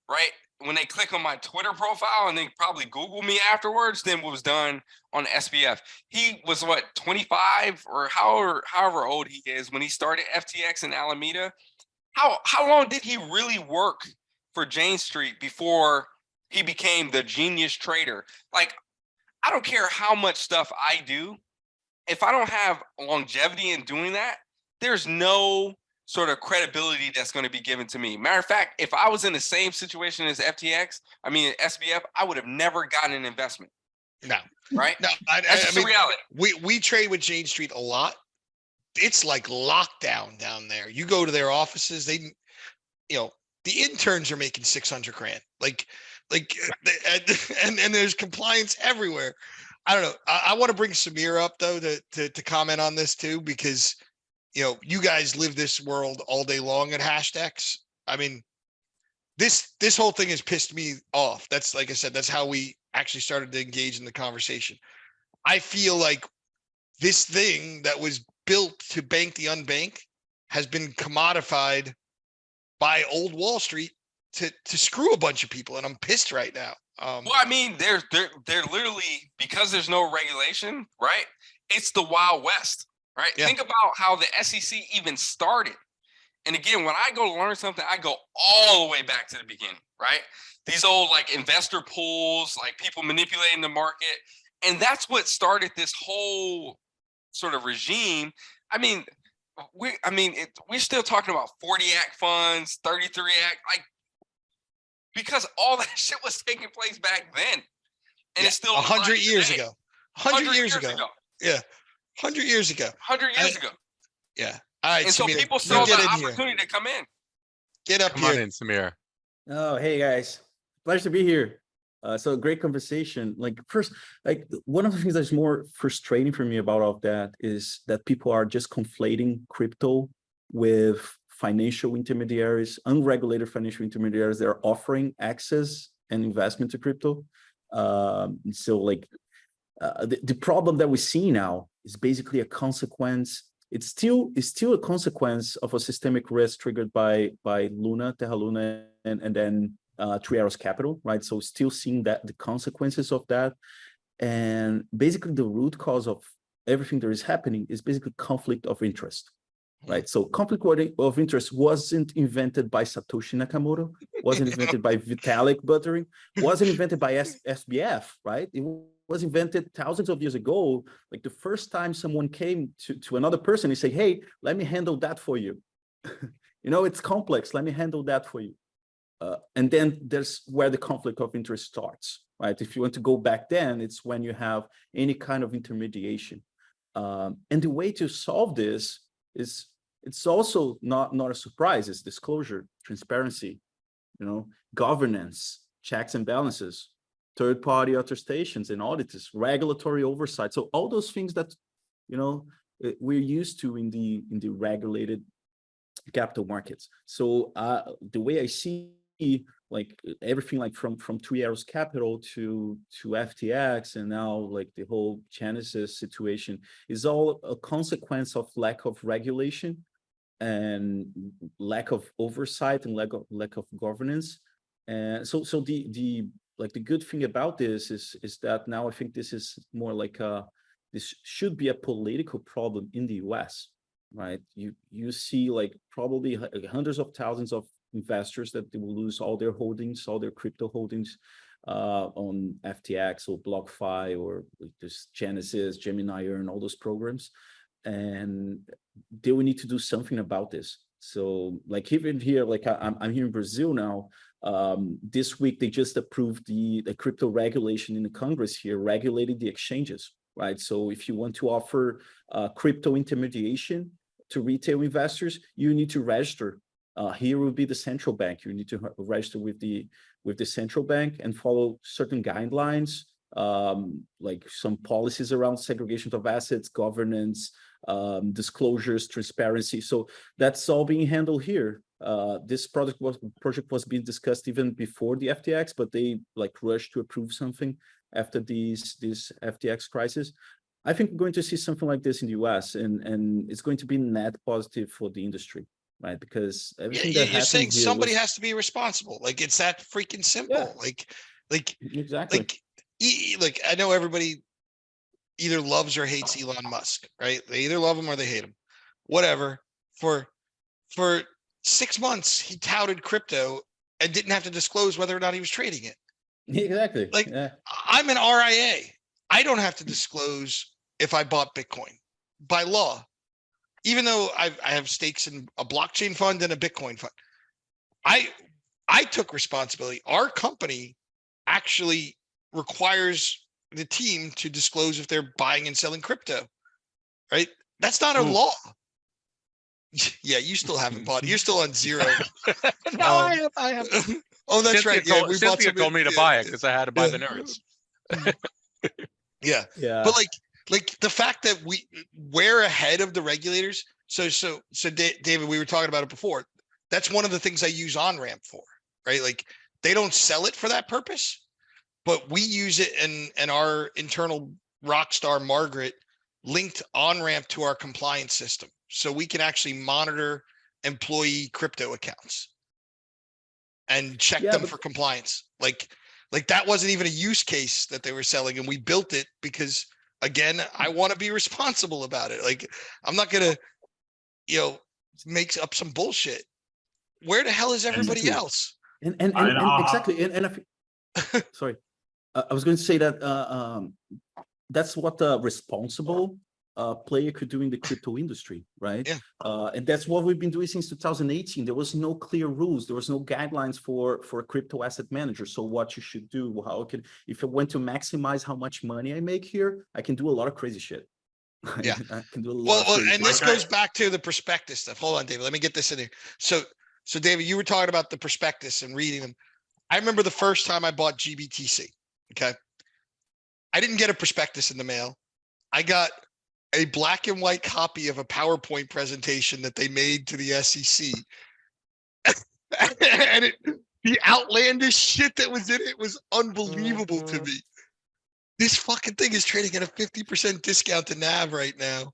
right? When they click on my Twitter profile and they probably Google me afterwards than what was done on SBF. He was 25 or however old he is when he started FTX in Alameda. How long did he really work for Jane Street before he became the genius trader? Like, I don't care how much stuff I do. If I don't have longevity in doing that, there's no sort of credibility that's going to be given to me. Matter of fact, if I was in the same situation as SBF, I would have never gotten an investment. No. Right? No, that's just the reality. We trade with Jane Street a lot. It's like lockdown down there. You go to their offices, the interns are making $600,000. And there's compliance everywhere. I don't know. I want to bring Samir up though to comment on this too, because you guys live this world all day long at Hashdex. I mean, this whole thing has pissed me off. That's, like I said, that's how we actually started to engage in the conversation. I feel like this thing that was built to bank the unbanked has been commodified by old Wall Street to screw a bunch of people, and I'm pissed right now. Well, I mean, they're literally, because there's no regulation, right? It's the Wild West, right? Yeah. Think about how the SEC even started. And again, when I go to learn something, I go all the way back to the beginning, right? These old investor pools, people manipulating the market. And that's what started this whole sort of regime. I mean, we're still talking about 40 Act funds, 33 Act, because all that shit was taking place back then. And it's still 100 years ago. 100 years ago. Yeah. 100 years ago. 100 years ago. Yeah. All right. And so Samir, people saw the opportunity to come in. Get up Come here. on in, Samir. Oh, hey guys. Pleasure to be here. So great conversation. First, one of the things that's more frustrating for me about all of that is that people are just conflating crypto with financial intermediaries, unregulated financial intermediaries that are offering access and investment to crypto. So like the problem that we see now is basically a consequence. It's still a consequence of a systemic risk triggered by Luna, Terra Luna, and then Three Arrows Capital, right? So still seeing that the consequences of that, and basically the root cause of everything that is happening is basically conflict of interest, right? So conflict of interest wasn't invented by Satoshi Nakamoto, wasn't invented by Vitalik Buterin, wasn't invented by SBF, right? It was invented thousands of years ago. Like the first time someone came to another person and say, hey, let me handle that for you. You know, it's complex, let me handle that for you. And then there's where the conflict of interest starts, right? If you want to go back then, it's when you have any kind of intermediation. And the way to solve this is, it's also not a surprise, it's disclosure, transparency, you know, governance, checks and balances, third-party attestations and audits, regulatory oversight. So all those things that, you know, we're used to in the regulated capital markets. So the way I see like everything, like from Three Arrows Capital to FTX, and now like the whole Genesis situation, is all a consequence of lack of regulation and lack of oversight and lack of governance. And so the good thing about this is that now I think this is more like this should be a political problem in the US, right? You see like probably hundreds of thousands of investors that they will lose all their holdings, all their crypto holdings on FTX or BlockFi or just Genesis, Gemini Earn, all those programs, and they will need to do something about this. So like even here, like I'm here in Brazil now. This week they just approved the crypto regulation in the Congress here, regulating the exchanges, right? So if you want to offer crypto intermediation to retail investors, you need to register. Here will be the central bank. You need to register with the central bank and follow certain guidelines, like some policies around segregation of assets, governance, disclosures, transparency. So that's all being handled here. This project was being discussed even before the FTX, but they like rushed to approve something after this FTX crisis. I think we're going to see something like this in the US, and it's going to be net positive for the industry. Right, because everything that you're saying here somebody has to be responsible. Like it's that freaking simple. Yeah. Like exactly. Like I know everybody either loves or hates Elon Musk, right? They either love him or they hate him. Whatever. For 6 months, he touted crypto and didn't have to disclose whether or not he was trading it. Exactly. Like yeah. I'm an RIA. I don't have to disclose if I bought Bitcoin by law. Even though I have stakes in a blockchain fund and a Bitcoin fund, I took responsibility. Our company actually requires the team to disclose if they're buying and selling crypto, right? That's not a law. Yeah, you still haven't bought. You're still on zero. No, I have. Oh, that's Cynthia right. Yeah, Cynthia told me to buy it because I had to buy the nerds. Yeah. But like the fact that we're ahead of the regulators. So David, we were talking about it before. That's one of the things I use OnRamp for, right? Like they don't sell it for that purpose, but we use it, and our internal rock star Margaret linked OnRamp to our compliance system, so we can actually monitor employee crypto accounts and check them for compliance. Like that wasn't even a use case that they were selling, and we built it because, again, I want to be responsible about it. Like I'm not gonna, make up some bullshit. Where the hell is everybody else? And exactly. And sorry, I was going to say that that's what a responsible player could do in the crypto industry, right? Yeah. And that's what we've been doing since 2018. There was no clear rules. There was no guidelines for a crypto asset manager. So what you should do, if I want to maximize how much money I make here, I can do a lot of crazy shit. Yeah. I can do a lot of crazy and this goes back to the prospectus stuff. Hold on, David. Let me get this in here. So David, you were talking about the prospectus and reading them. I remember the first time I bought GBTC. Okay. I didn't get a prospectus in the mail. I got a black and white copy of a PowerPoint presentation that they made to the SEC. And the outlandish shit that was in it was unbelievable to me. This fucking thing is trading at a 50% discount to NAV right now.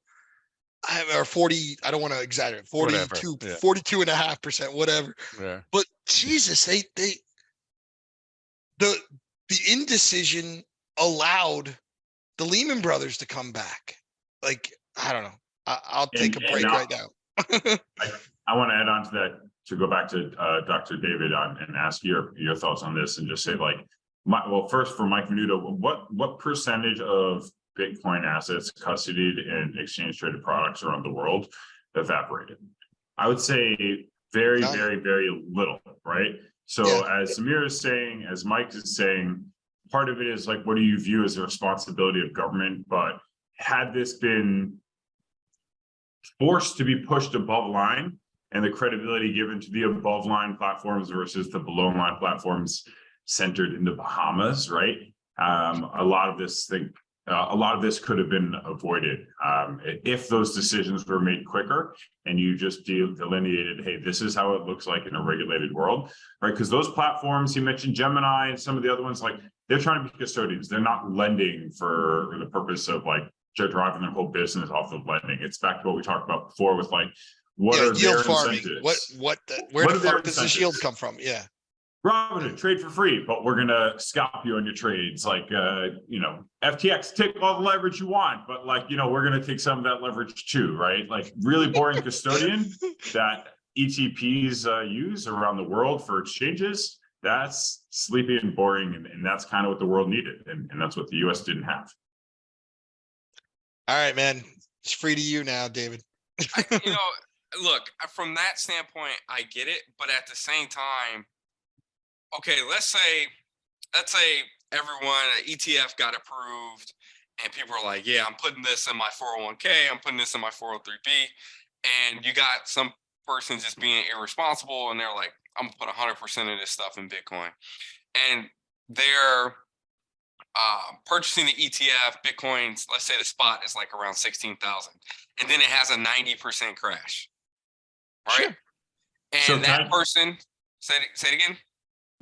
Or 40, I don't want to exaggerate, 42, Whatever, yeah. 42.5%, whatever. Yeah. But Jesus, the indecision allowed the Lehman Brothers to come back. Like, I don't know. I'll take a break right now. I want to add on to that, to go back to Dr. David and ask your thoughts on this, and just say, like, well, first for Mike Venuto, what percentage of Bitcoin assets custodied in exchange traded products around the world evaporated? I would say very, very, very little, right? So as Samir is saying, as Mike is saying, part of it is like, what do you view as the responsibility of government? But had this been forced to be pushed above line, and the credibility given to the above line platforms versus the below line platforms centered in the Bahamas, right? A lot of this could have been avoided if those decisions were made quicker, and you just delineated, hey, this is how it looks like in a regulated world, right? Because those platforms, you mentioned Gemini and some of the other ones, like, they're trying to be custodians. They're not lending for the purpose of, like, driving their whole business off of lending. It's back to what we talked about before with, like, what are yield their farming? incentives? Where What the are their fuck does this yield incentives? come from? Yeah. Robinhood, trade for free, but we're gonna scalp you on your trades. Like, FTX, take all the leverage you want, but, like, we're gonna take some of that leverage too, right? Like, really boring custodian that ETPs use around the world for exchanges. That's sleepy and boring, and that's kind of what the world needed, and that's what the US didn't have. All right, man. It's free to you now, David. Look, from that standpoint, I get it, but at the same time, okay, let's say everyone, ETF got approved, and people are like, yeah, I'm putting this in my 401k, I'm putting this in my 403b, and you got some person just being irresponsible, and they're like, I'm gonna put 100% of this stuff in Bitcoin, and they're purchasing the ETF, Bitcoin's, let's say the spot is like around 16,000, and then it has a 90% crash, right? Sure. And So that person, say it again.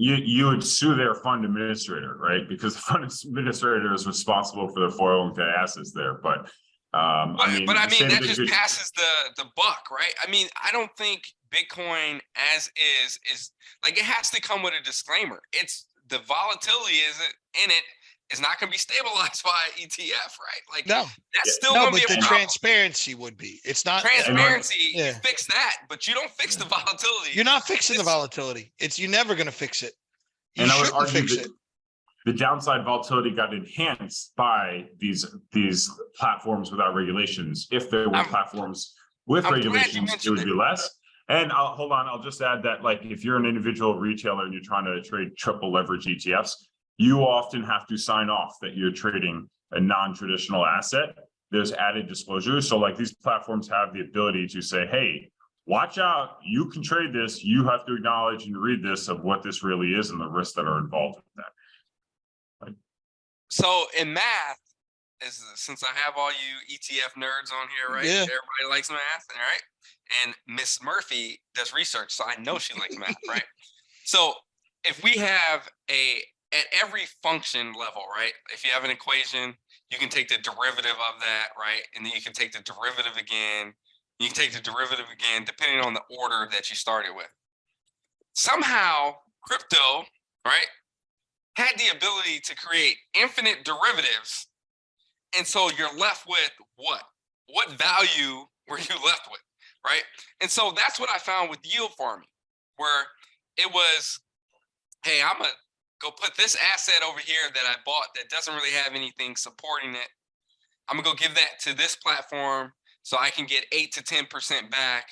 You would sue their fund administrator, right? Because the fund administrator is responsible for the 401k assets there. But I mean that just passes the buck, right? I mean, I don't think Bitcoin as is like, it has to come with a disclaimer. It's the volatility in it is not going to be stabilized by ETF, right? Like, No, that's still going to be a the problem. transparency would be. It's not Transparency. Yeah. You fix that, but you don't fix the volatility. You're not fixing the volatility. You're never going to fix it. You and I would shouldn't argue fix that it. the downside volatility got enhanced by these platforms without regulations. If there were platforms with regulations, it would be less. And hold on, I'll just add that, like, if you're an individual retailer and you're trying to trade triple leverage ETFs, you often have to sign off that you're trading a non-traditional asset. There's added disclosure. So, like, these platforms have the ability to say, hey, watch out, you can trade this. You have to acknowledge and read this of what this really is and the risks that are involved with that. So in math, since I have all you ETF nerds on here, right? Yeah. Everybody likes math, all right? And Miss Murphy does research, so I know she likes math, right? So if we have at every function level, right? If you have an equation, you can take the derivative of that, right? And then you can take the derivative again. You can take the derivative again, depending on the order that you started with. Somehow, crypto, right, had the ability to create infinite derivatives. And so you're left with what? What value were you left with, right? And so that's what I found with yield farming, where it was, hey, I'm going to go put this asset over here that I bought that doesn't really have anything supporting it. I'm going to go give that to this platform so I can get 8 to 10% back.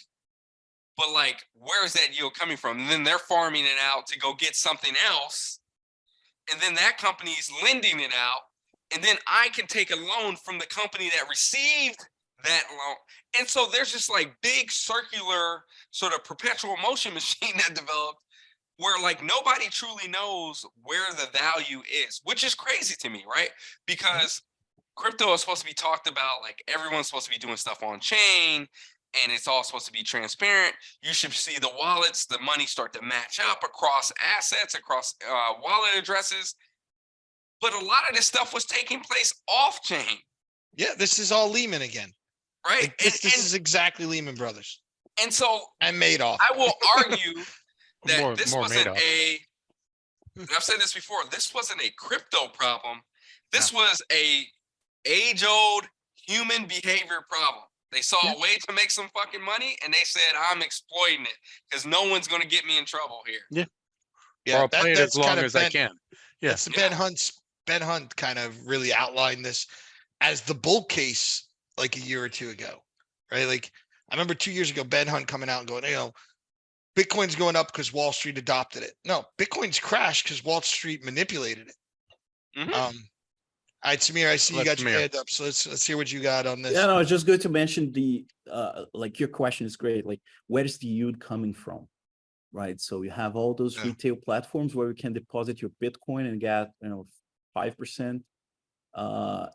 But, like, where is that yield coming from? And then they're farming it out to go get something else. And then that company's lending it out. And then I can take a loan from the company that received that loan. And so there's just, like, big circular sort of perpetual motion machine that developed where, like, nobody truly knows where the value is, which is crazy to me, right? Because crypto is supposed to be talked about like everyone's supposed to be doing stuff on chain, and it's all supposed to be transparent. You should see the wallets, the money start to match up across assets, across wallet addresses. But a lot of this stuff was taking place off chain. Yeah, this is all Lehman again. Right. Like, this is exactly Lehman Brothers and so and Madoff. I will argue that this more wasn't Madoff. I've said this before, this wasn't a crypto problem. This was a age-old human behavior problem. They saw a way to make some fucking money, and they said, I'm exploiting it because no one's going to get me in trouble here. Or I'll play it as long as I can. Yeah. That's Ben Hunt kind of really outlined this as the bull case like a year or two ago, right? Like I remember 2 years ago, Ben Hunt coming out and going, Bitcoin's going up because Wall Street adopted it. No, Bitcoin's crashed because Wall Street manipulated it. All right, Samir, I see you got your hand up. So let's hear what you got on this. Yeah, no, it's just good to mention the like your question is great. Like, where is the yield coming from? Right. So you have all those retail platforms where you can deposit your Bitcoin and get 5%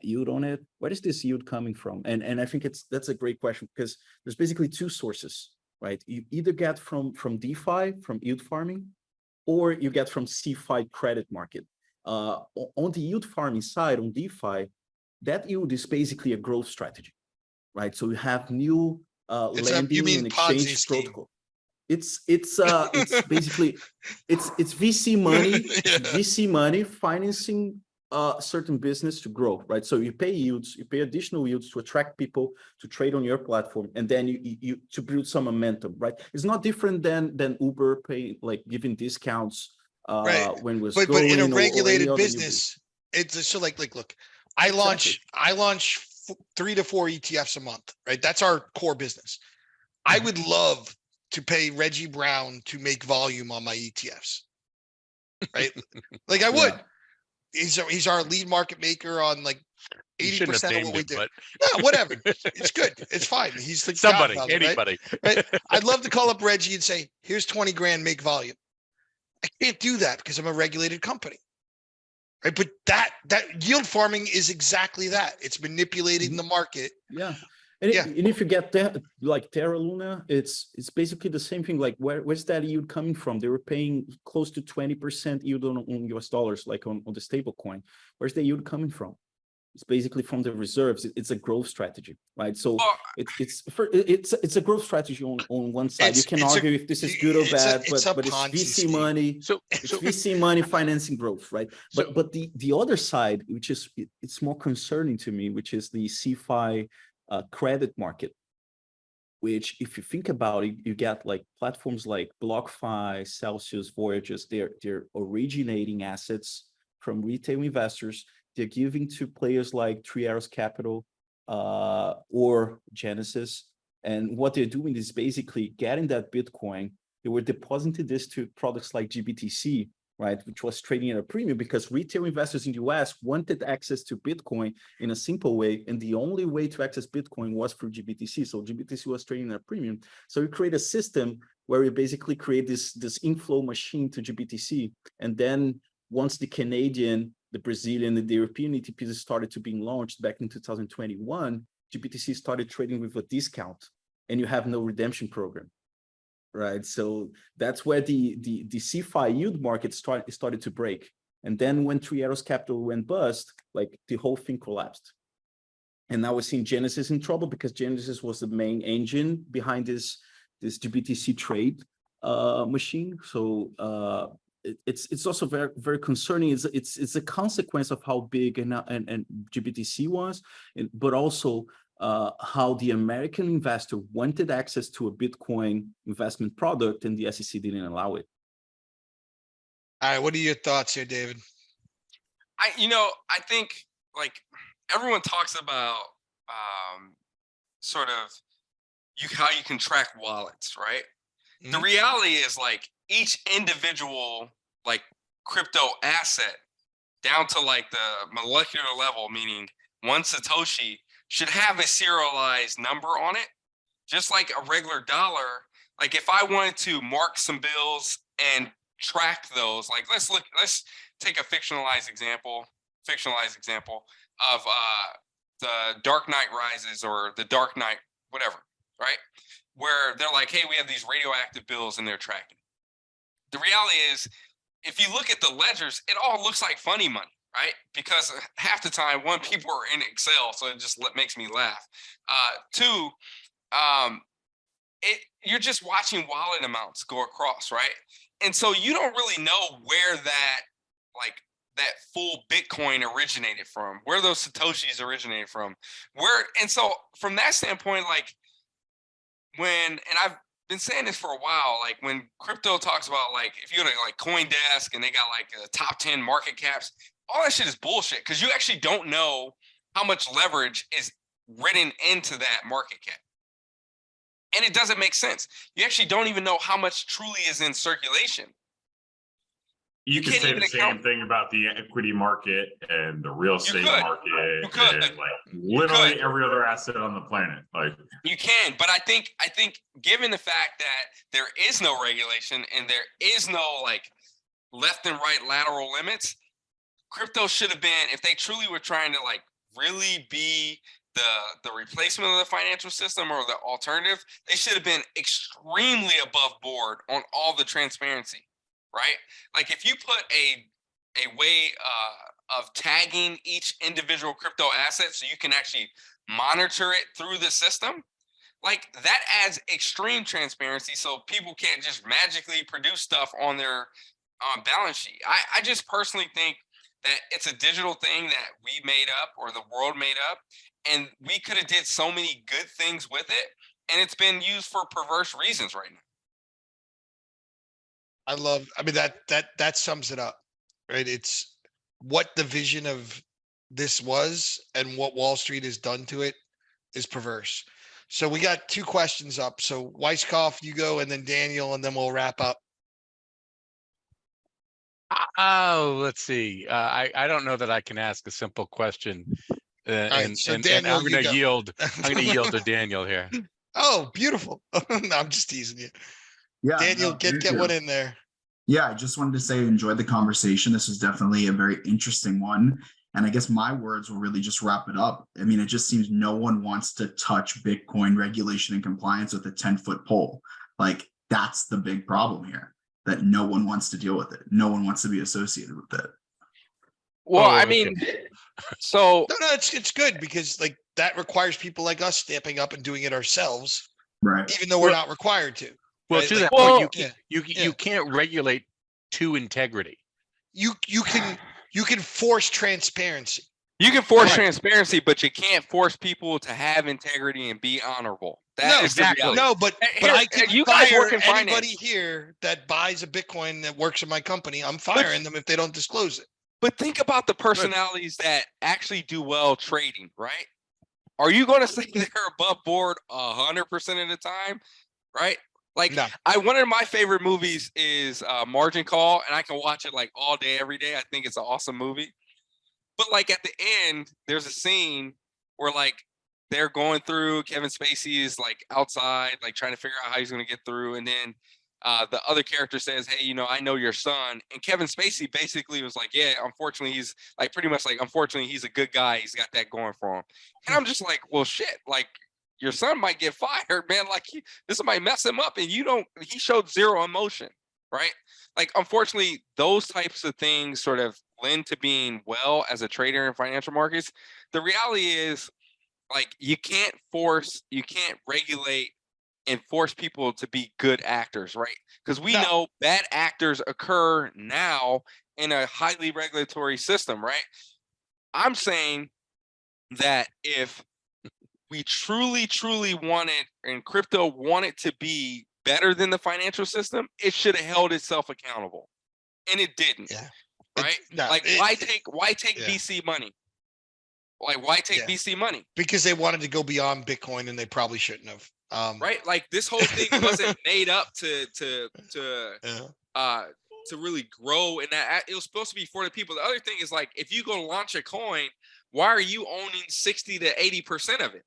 yield on it. Where is this yield coming from? And I think that's a great question because there's basically two sources, right? You either get from DeFi, from yield farming, or you get from CeFi credit market. On the yield farming side, on DeFi, that yield is basically a growth strategy, right? So you have new lending and exchange protocol. It's basically it's VC money, VC money financing certain business to grow, right? So you pay yields, you pay additional yields to attract people to trade on your platform, and then you to build some momentum, right? It's not different than Uber paying, like giving discounts when it was but in a regulated or business, it's so like look, I launch 3 to 4 ETFs a month, right? That's our core business. I would love to pay Reggie Brown to make volume on my ETFs, right? Like I would. He's our lead market maker on like 80% of what we do. No, whatever. It's good. It's fine. He's the somebody, godfather, anybody. Right? I'd love to call up Reggie and say, here's 20 grand, make volume. I can't do that because I'm a regulated company. Right. But that yield farming is exactly that. It's manipulating the market. Yeah. And if you get that, like Terra Luna, it's basically the same thing. Like where's that yield coming from? They were paying close to 20% yield on US dollars, like on the stable coin. Where's the yield coming from? It's basically from the reserves. It's a growth strategy, right? So it's a growth strategy on one side. You can argue if this is good or bad, but it's VC money. So it's VC money financing growth, right? But the other side, which is it's more concerning to me, which is the CeFi credit market, which if you think about it, you get like platforms like BlockFi, Celsius, Voyages. They're originating assets from retail investors. They're giving to players like Three Arrows Capital or Genesis. And what they're doing is basically getting that Bitcoin. They were depositing this to products like GBTC, right, which was trading at a premium because retail investors in the US wanted access to Bitcoin in a simple way. And the only way to access Bitcoin was through GBTC. So GBTC was trading at a premium. So you create a system where you basically create this inflow machine to GBTC. And then once the Canadian, the Brazilian, and the European ETPs started to be launched back in 2021, GBTC started trading with a discount and you have no redemption program. Right, so that's where the CeFi yield market started to break, and then when Three Arrows Capital went bust, like the whole thing collapsed. And now we're seeing Genesis in trouble because Genesis was the main engine behind this GBTC trade machine. So it's also very, very concerning. It's a consequence of how big and GBTC was, but also how the American investor wanted access to a Bitcoin investment product and the SEC didn't allow it. All right, what are your thoughts here, David? I think like everyone talks about sort of how you can track wallets, right? Mm-hmm. The reality is like each individual like crypto asset down to like the molecular level, meaning one Satoshi, should have a serialized number on it, just like a regular dollar. Like if I wanted to mark some bills and track those, like let's take a fictionalized example of the Dark Knight Rises or the Dark Knight, whatever, right? Where they're like, hey, we have these radioactive bills and they're tracking. The reality is, if you look at the ledgers, it all looks like funny money, right? Because half the time, one, people are in Excel, so it just makes me laugh. Two, you're just watching wallet amounts go across, right? And so you don't really know where that full Bitcoin originated from, where those Satoshis originated from, and so from that standpoint, like and I've been saying this for a while, like when crypto talks about, like, if you go to like CoinDesk and they got like top 10 market caps, all that shit is bullshit, because you actually don't know how much leverage is written into that market cap. And it doesn't make sense. You actually don't even know how much truly is in circulation. You could say the same thing about the equity market and the real estate market and like literally every other asset on the planet. Like, you can, but I think given the fact that there is no regulation and there is no like left and right lateral limits, crypto should have been, if they truly were trying to like really be the replacement of the financial system or the alternative, they should have been extremely above board on all the transparency. Right? Like if you put a way of tagging each individual crypto asset so you can actually monitor it through the system, like that adds extreme transparency, so people can't just magically produce stuff on their balance sheet. I just personally think that it's a digital thing that we made up, or the world made up, and we could have did so many good things with it, and it's been used for perverse reasons right now. I mean, that sums it up, right? It's what the vision of this was and what Wall Street has done to it is perverse. So we got 2 questions up. So Weisskopf, you go, and then Daniel, and then we'll wrap up. Oh, let's see. I don't know that I can ask a simple question. And Daniel, I'm going to yield. I'm going to yield to Daniel here. Oh, beautiful. No, I'm just teasing you. Yeah, Daniel, no, get one in there. Yeah, I just wanted to say I enjoyed the conversation. This was definitely a very interesting one. And I guess my words will really just wrap it up. I mean, it just seems no one wants to touch Bitcoin regulation and compliance with a 10-foot pole. Like, that's the big problem here, that no one wants to deal with it. No one wants to be associated with it. Well, I mean, so no, it's good, because like that requires people like us stepping up and doing it ourselves, right? Even though we're not required to. Well, right? to Like, that point, you can't regulate to integrity. You can force transparency. You can force transparency, but you can't force people to have integrity and be honorable. That is the reality. No, but I can fire anybody here that buys a Bitcoin that works in my company. I'm firing them if they don't disclose it. But think about the personalities that actually do well trading, right? Are you going to say they're above board 100% of the time, right? Like, no. One of my favorite movies is Margin Call, and I can watch it like all day, every day. I think it's an awesome movie. But like at the end, there's a scene where like they're going through, Kevin Spacey is like outside, like trying to figure out how he's going to get through. And then the other character says, hey, you know, I know your son. And Kevin Spacey basically was like, yeah, unfortunately, he's like pretty much like, unfortunately, he's a good guy. He's got that going for him. And I'm just like, well, shit, like your son might get fired, man. Like this might mess him up. And he showed zero emotion, right? Like, unfortunately, those types of things sort of lend to being well as a trader in financial markets. The reality is, like, you can't regulate and force people to be good actors, right? Because we know bad actors occur now in a highly regulatory system, right? I'm saying that if we truly, truly wanted, and crypto wanted to be better than the financial system, it should have held itself accountable, and it didn't. Yeah. Right? Why take VC money? Like, why take VC money? Because they wanted to go beyond Bitcoin, and they probably shouldn't have. Right? Like, this whole thing wasn't made up to really grow, and that it was supposed to be for the people. The other thing is, like, if you go launch a coin, why are you owning 60 to 80% of it?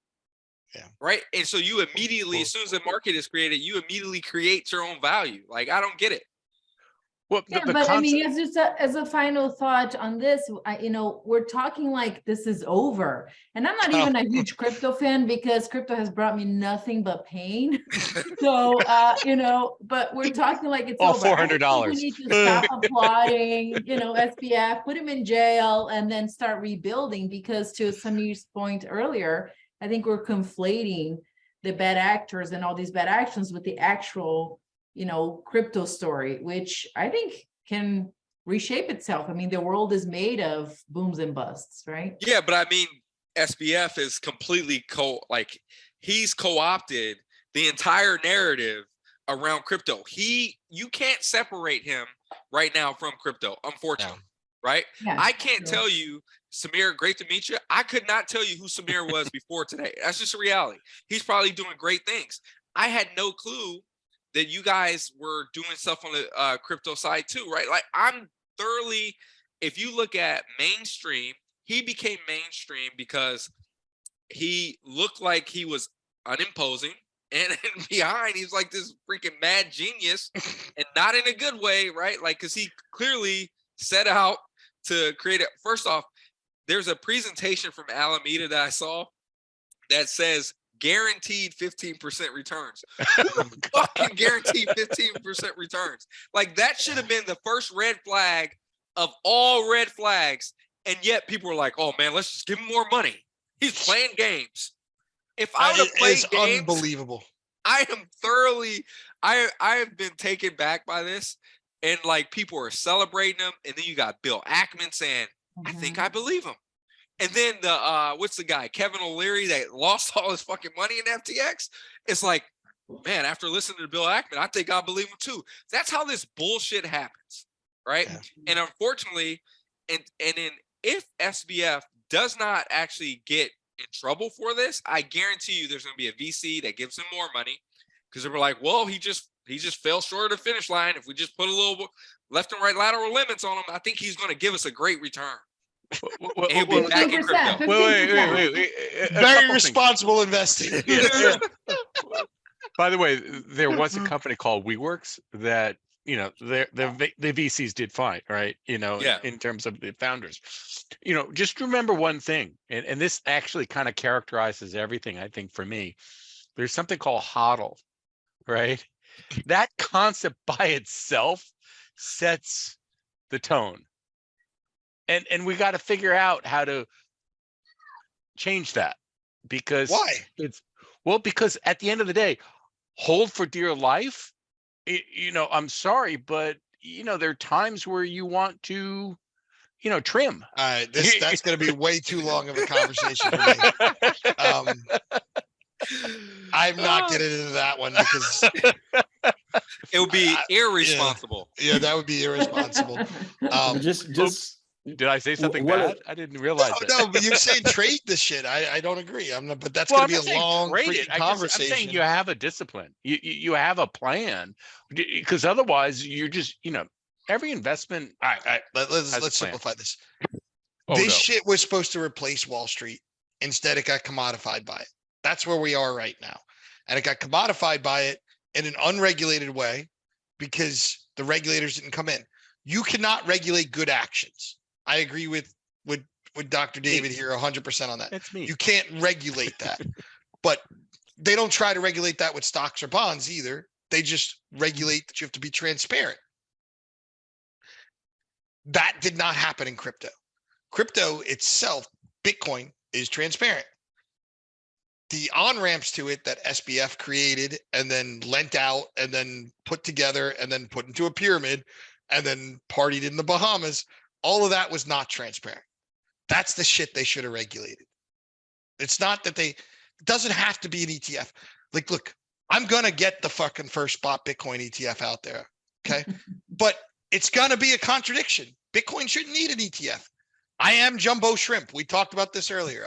Yeah. Right. And so you immediately, as soon as the market is created, you immediately create your own value. Like, I don't get it. Well, Yeah, the but I concept, mean, as a final thought on this, we're talking like this is over. And I'm not even a huge crypto fan because crypto has brought me nothing but pain. So, but we're talking like it's all over. I think $400. we need to stop applauding, SBF, put him in jail and then start rebuilding because to Samir's point earlier, I think we're conflating the bad actors and all these bad actions with the actual crypto story, which I think can reshape itself. I mean, the world is made of booms and busts, right? Yeah, but I mean, SBF is completely he's co-opted the entire narrative around crypto. You can't separate him right now from crypto, unfortunately, right? Yeah, I can't sure. tell you, Samir, great to meet you. I could not tell you who Samir was before today. That's just a reality. He's probably doing great things. I had no clue that you guys were doing stuff on the crypto side too, right? Like if you look at mainstream, he became mainstream because he looked like he was unimposing, and behind he's like this freaking mad genius, and not in a good way, right? Like, because he clearly set out to create it. First off, there's a presentation from Alameda that I saw that says guaranteed 15% returns. Fucking guaranteed 15% returns. Like, that should have been the first red flag of all red flags. And yet people were like, oh man, let's just give him more money. He's playing games. If I would have played games, unbelievable. I have been taken back by this. And like, people are celebrating him. And then you got Bill Ackman saying, I think I believe him. And then what's the guy, Kevin O'Leary, that lost all his fucking money in FTX? It's like, man, after listening to Bill Ackman, I think I believe him too. That's how this bullshit happens, right? Yeah. And unfortunately, if SBF does not actually get in trouble for this, I guarantee you there's going to be a VC that gives him more money, because they were like, well, he just fell short of the finish line. If we just put a little left and right lateral limits on him, I think he's going to give us a great return. He'll be back in crypto. Wait. Very responsible investing. By the way, there was a company called WeWorks that, the VCs did fine, right? In terms of the founders. Just remember one thing, and this actually kind of characterizes everything, I think, for me. There's something called HODL, right? That concept by itself sets the tone. And we got to figure out how to change that, because why? Because at the end of the day, hold for dear life. I'm sorry, but there are times where you want to, trim. All right, that's going to be way too long of a conversation for me. I'm not getting into that one because it would be irresponsible. Yeah, that would be irresponsible. Did I say something bad? I didn't realize that. No, but you're saying trade this shit. I don't agree. But that's going to be a long conversation. I'm saying you have a discipline. You have a plan, because otherwise you're just, every investment. All right. Let's simplify this. This shit was supposed to replace Wall Street. Instead, it got commodified by it. That's where we are right now. And it got commodified by it in an unregulated way because the regulators didn't come in. You cannot regulate good actions. I agree with Dr. David here 100% on that. That's me. You can't regulate that. But they don't try to regulate that with stocks or bonds either. They just regulate that you have to be transparent. That did not happen in crypto. Crypto itself, Bitcoin, is transparent. The on-ramps to it that SBF created and then lent out and then put together and then put into a pyramid and then partied in the Bahamas, all of that was not transparent. That's the shit they should have regulated. It's not that it doesn't have to be an ETF. Like, look, I'm going to get the fucking first spot Bitcoin ETF out there. Okay. But it's going to be a contradiction. Bitcoin shouldn't need an ETF. I am Jumbo Shrimp. We talked about this earlier.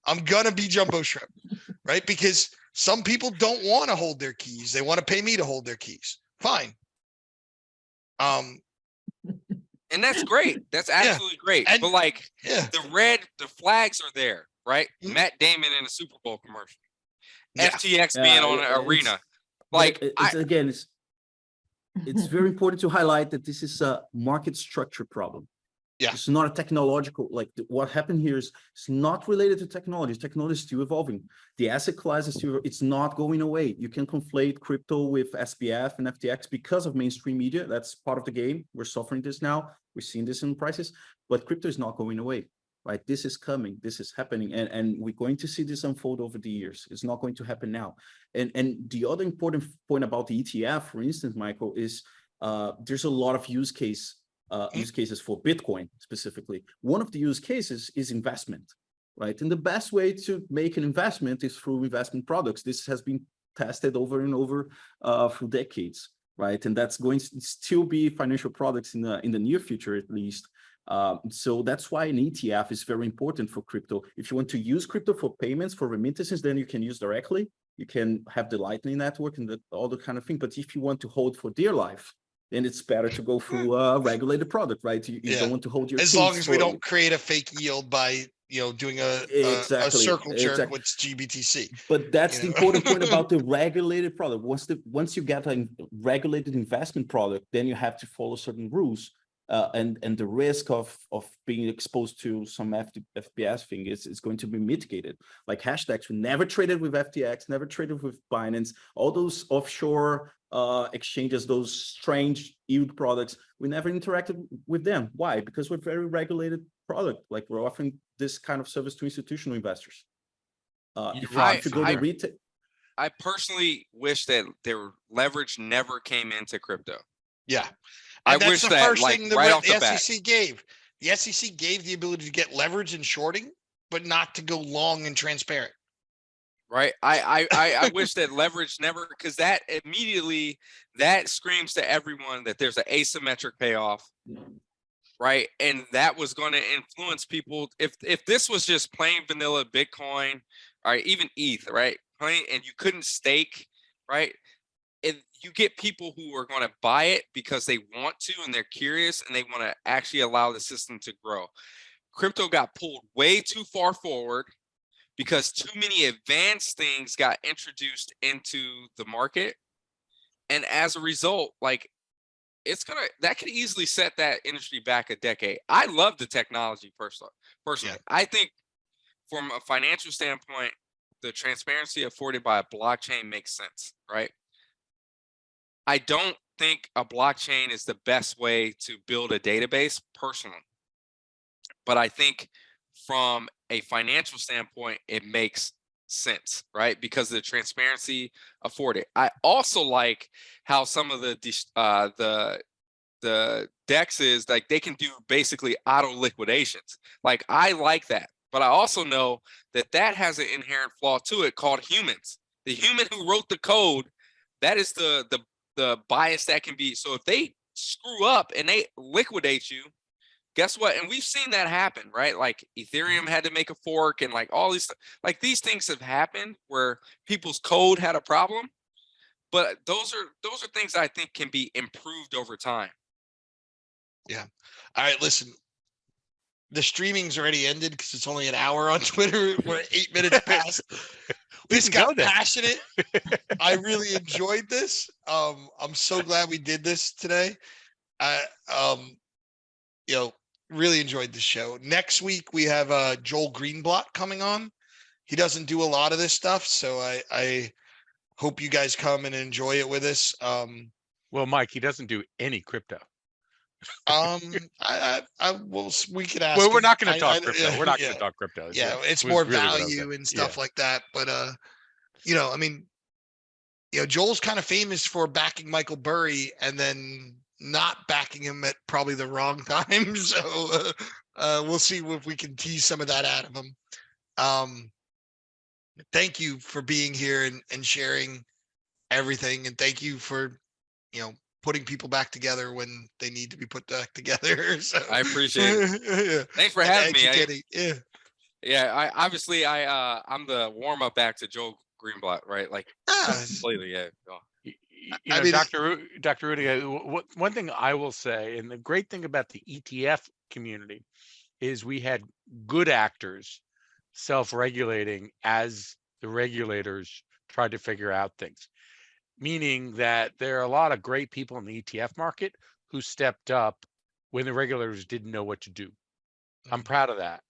I'm going to be Jumbo Shrimp, right? Because some people don't want to hold their keys. They want to pay me to hold their keys. Fine. And that's great. That's absolutely great. And, but the flags are there, right? Mm-hmm. Matt Damon in a Super Bowl commercial. Yeah. FTX being on an arena. Like, it's very important to highlight that this is a market structure problem. Yeah. It's not a technological, what happened here is it's not related to technology. Technology is still evolving. The asset class is still, it's not going away. You can conflate crypto with SBF and FTX because of mainstream media. That's part of the game. We're suffering this now. We're seeing this in prices, but crypto is not going away, right? This is coming, this is happening, and we're going to see this unfold over the years. It's not going to happen now. And the other important point about the ETF, for instance, Michael, is there's a lot of use cases for Bitcoin specifically. One of the use cases is investment, right? And the best way to make an investment is through investment products. This has been tested over and over for decades, right? And that's going to still be financial products in the near future, at least. So that's why an ETF is very important for crypto. If you want to use crypto for payments, for remittances, then you can use directly. You can have the Lightning Network and all the kind of thing. But if you want to hold for dear life, then it's better to go through a regulated product, right? You don't want to hold your as long as we don't create a fake yield by doing a circle jerk with GBTC. But that's the important point about the regulated product. Once you get a regulated investment product, then you have to follow certain rules. And the risk of being exposed to some FPS thing is going to be mitigated. Like hashtags, we never traded with FTX, never traded with Binance, all those offshore exchanges, those strange yield products, we never interacted with them. Why? Because we're very regulated product. Like we're offering this kind of service to institutional investors. If you go to retail, I personally wish that their leverage never came into crypto. Yeah. I And that's wish the that, first like, thing right off the the bat. SEC gave. The SEC gave the ability to get leverage and shorting, but not to go long and transparent. Right. I wish that leverage never, because that immediately that screams to everyone that there's an asymmetric payoff. Right. And that was going to influence people. If this was just plain vanilla Bitcoin, all right, even ETH, right? Plain, and you couldn't stake, right? And you get people who are going to buy it because they want to and they're curious and they want to actually allow the system to grow. Crypto got pulled way too far forward because too many advanced things got introduced into the market. And as a result, like that could easily set that industry back a decade. I love the technology personally. Yeah. I think from a financial standpoint, the transparency afforded by a blockchain makes sense, right? I don't think a blockchain is the best way to build a database personally, but I think from a financial standpoint, it makes sense, right? Because of the transparency afforded. I also like how some of the DEXs, like they can do basically auto liquidations. Like I like that, but I also know that has an inherent flaw to it called humans. The human who wrote the code, that is the bias that can be. So if they screw up and they liquidate you, guess what? And we've seen that happen, right? Like Ethereum had to make a fork and like all these, like these things have happened where people's code had a problem, but those are things I think can be improved over time. Yeah. All right, listen, the streaming's already ended because it's only an hour on Twitter. We're 8 minutes past. This got passionate. I really enjoyed this. I'm so glad we did this today. Really enjoyed the show. Next week we have Joel Greenblatt coming on. He doesn't do a lot of this stuff, so I hope you guys come and enjoy it with us. Well, Mike, he doesn't do any crypto. We could ask. Well, we're him. not going to talk crypto. We're not going to talk crypto. Yeah, it's more value and stuff like that. But I mean, Joel's kind of famous for backing Michael Burry and then not backing him at probably the wrong time. So we'll see if we can tease some of that out of him. Thank you for being here and sharing everything, and thank you for putting people back together when they need to be put back together. So I appreciate it. Thanks for having me. I'm the warm up back to Joel Greenblatt, right? Like completely, yeah. Dr. Rhoiney, one thing I will say, and the great thing about the ETF community is we had good actors self-regulating as the regulators tried to figure out things. meaning that there are a lot of great people in the ETF market who stepped up when the regulators didn't know what to do. I'm proud of that.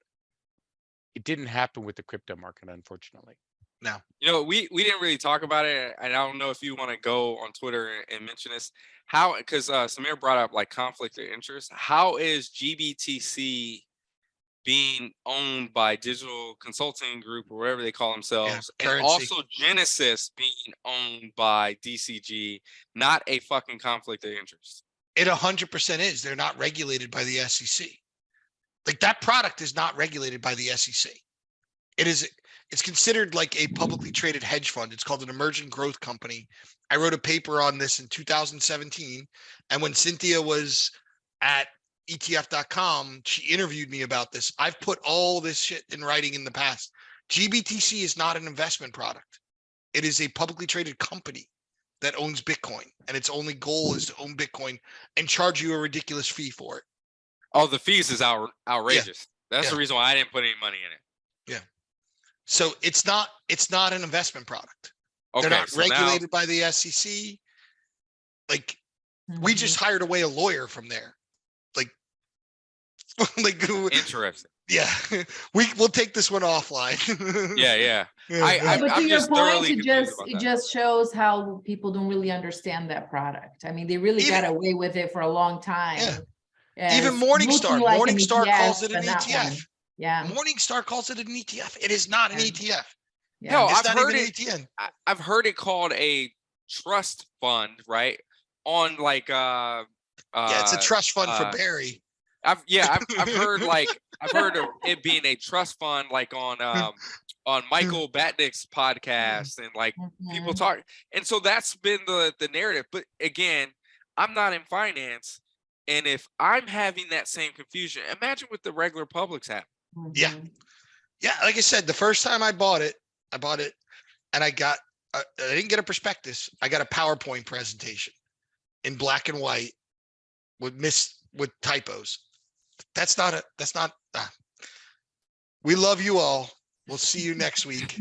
It didn't happen with the crypto market, unfortunately. No. You know, we didn't really talk about it, and I don't know if you want to go on Twitter and mention this. How, because Samir brought up like conflict of interest. How is GBTC being owned by Digital Consulting Group or whatever they call themselves, and Currency. also Genesis being owned by DCG, not a fucking conflict of interest? It 100% is. They're not regulated by the SEC. Like that product is not regulated by the SEC. It's considered like a publicly traded hedge fund. It's called an emerging growth company. I wrote a paper on this in 2017. And when Cynthia was at ETF.com, she interviewed me about this. I've put all this shit in writing in the past. GBTC is not an investment product. It is a publicly traded company that owns Bitcoin. And its only goal is to own Bitcoin and charge you a ridiculous fee for it. Oh, the fees is outrageous. That's Yeah. the reason why I didn't put any money in it. So it's not an investment product. Okay, They're not so now- regulated by the SEC. Like we just hired away a lawyer from there. Like Interesting. yeah, we'll take this one offline. Yeah, yeah. Yeah. But to I'm your just point, thoroughly it confused just about it that. just shows how people don't really understand that product. I mean, they really Even- got away with it for a long time. Yeah. Even as Morningstar. looking like an Morningstar calls ETF, it an but not one. ETF. Yeah, Morningstar calls it an ETF. It is not an Yeah. ETF. yeah. Hell, It's I've not heard even it. ETN. I've heard it called a trust fund, right? On like Yeah, it's a trust fund for uh, Barry. I've heard I've heard of it being a trust fund like on Michael Batnick's podcast and like people Mhm. talk, and so that's been the narrative. But again, I'm not in finance, and if I'm having that same confusion, imagine what the regular public's having. Yeah. Mhm. Yeah, like I said, the first time I bought it and I didn't get a prospectus. I got a PowerPoint presentation in black and white with typos. That's not. We love you all. We'll see you next week.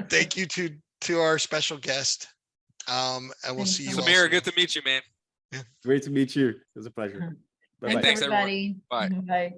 Thank you to our special guest. And we'll Thanks see so you much. all. Samira, soon. good to meet you, man. Great to meet you. It was a pleasure. Bye-bye. Thanks, Thanks, everyone. everybody. Bye. Bye.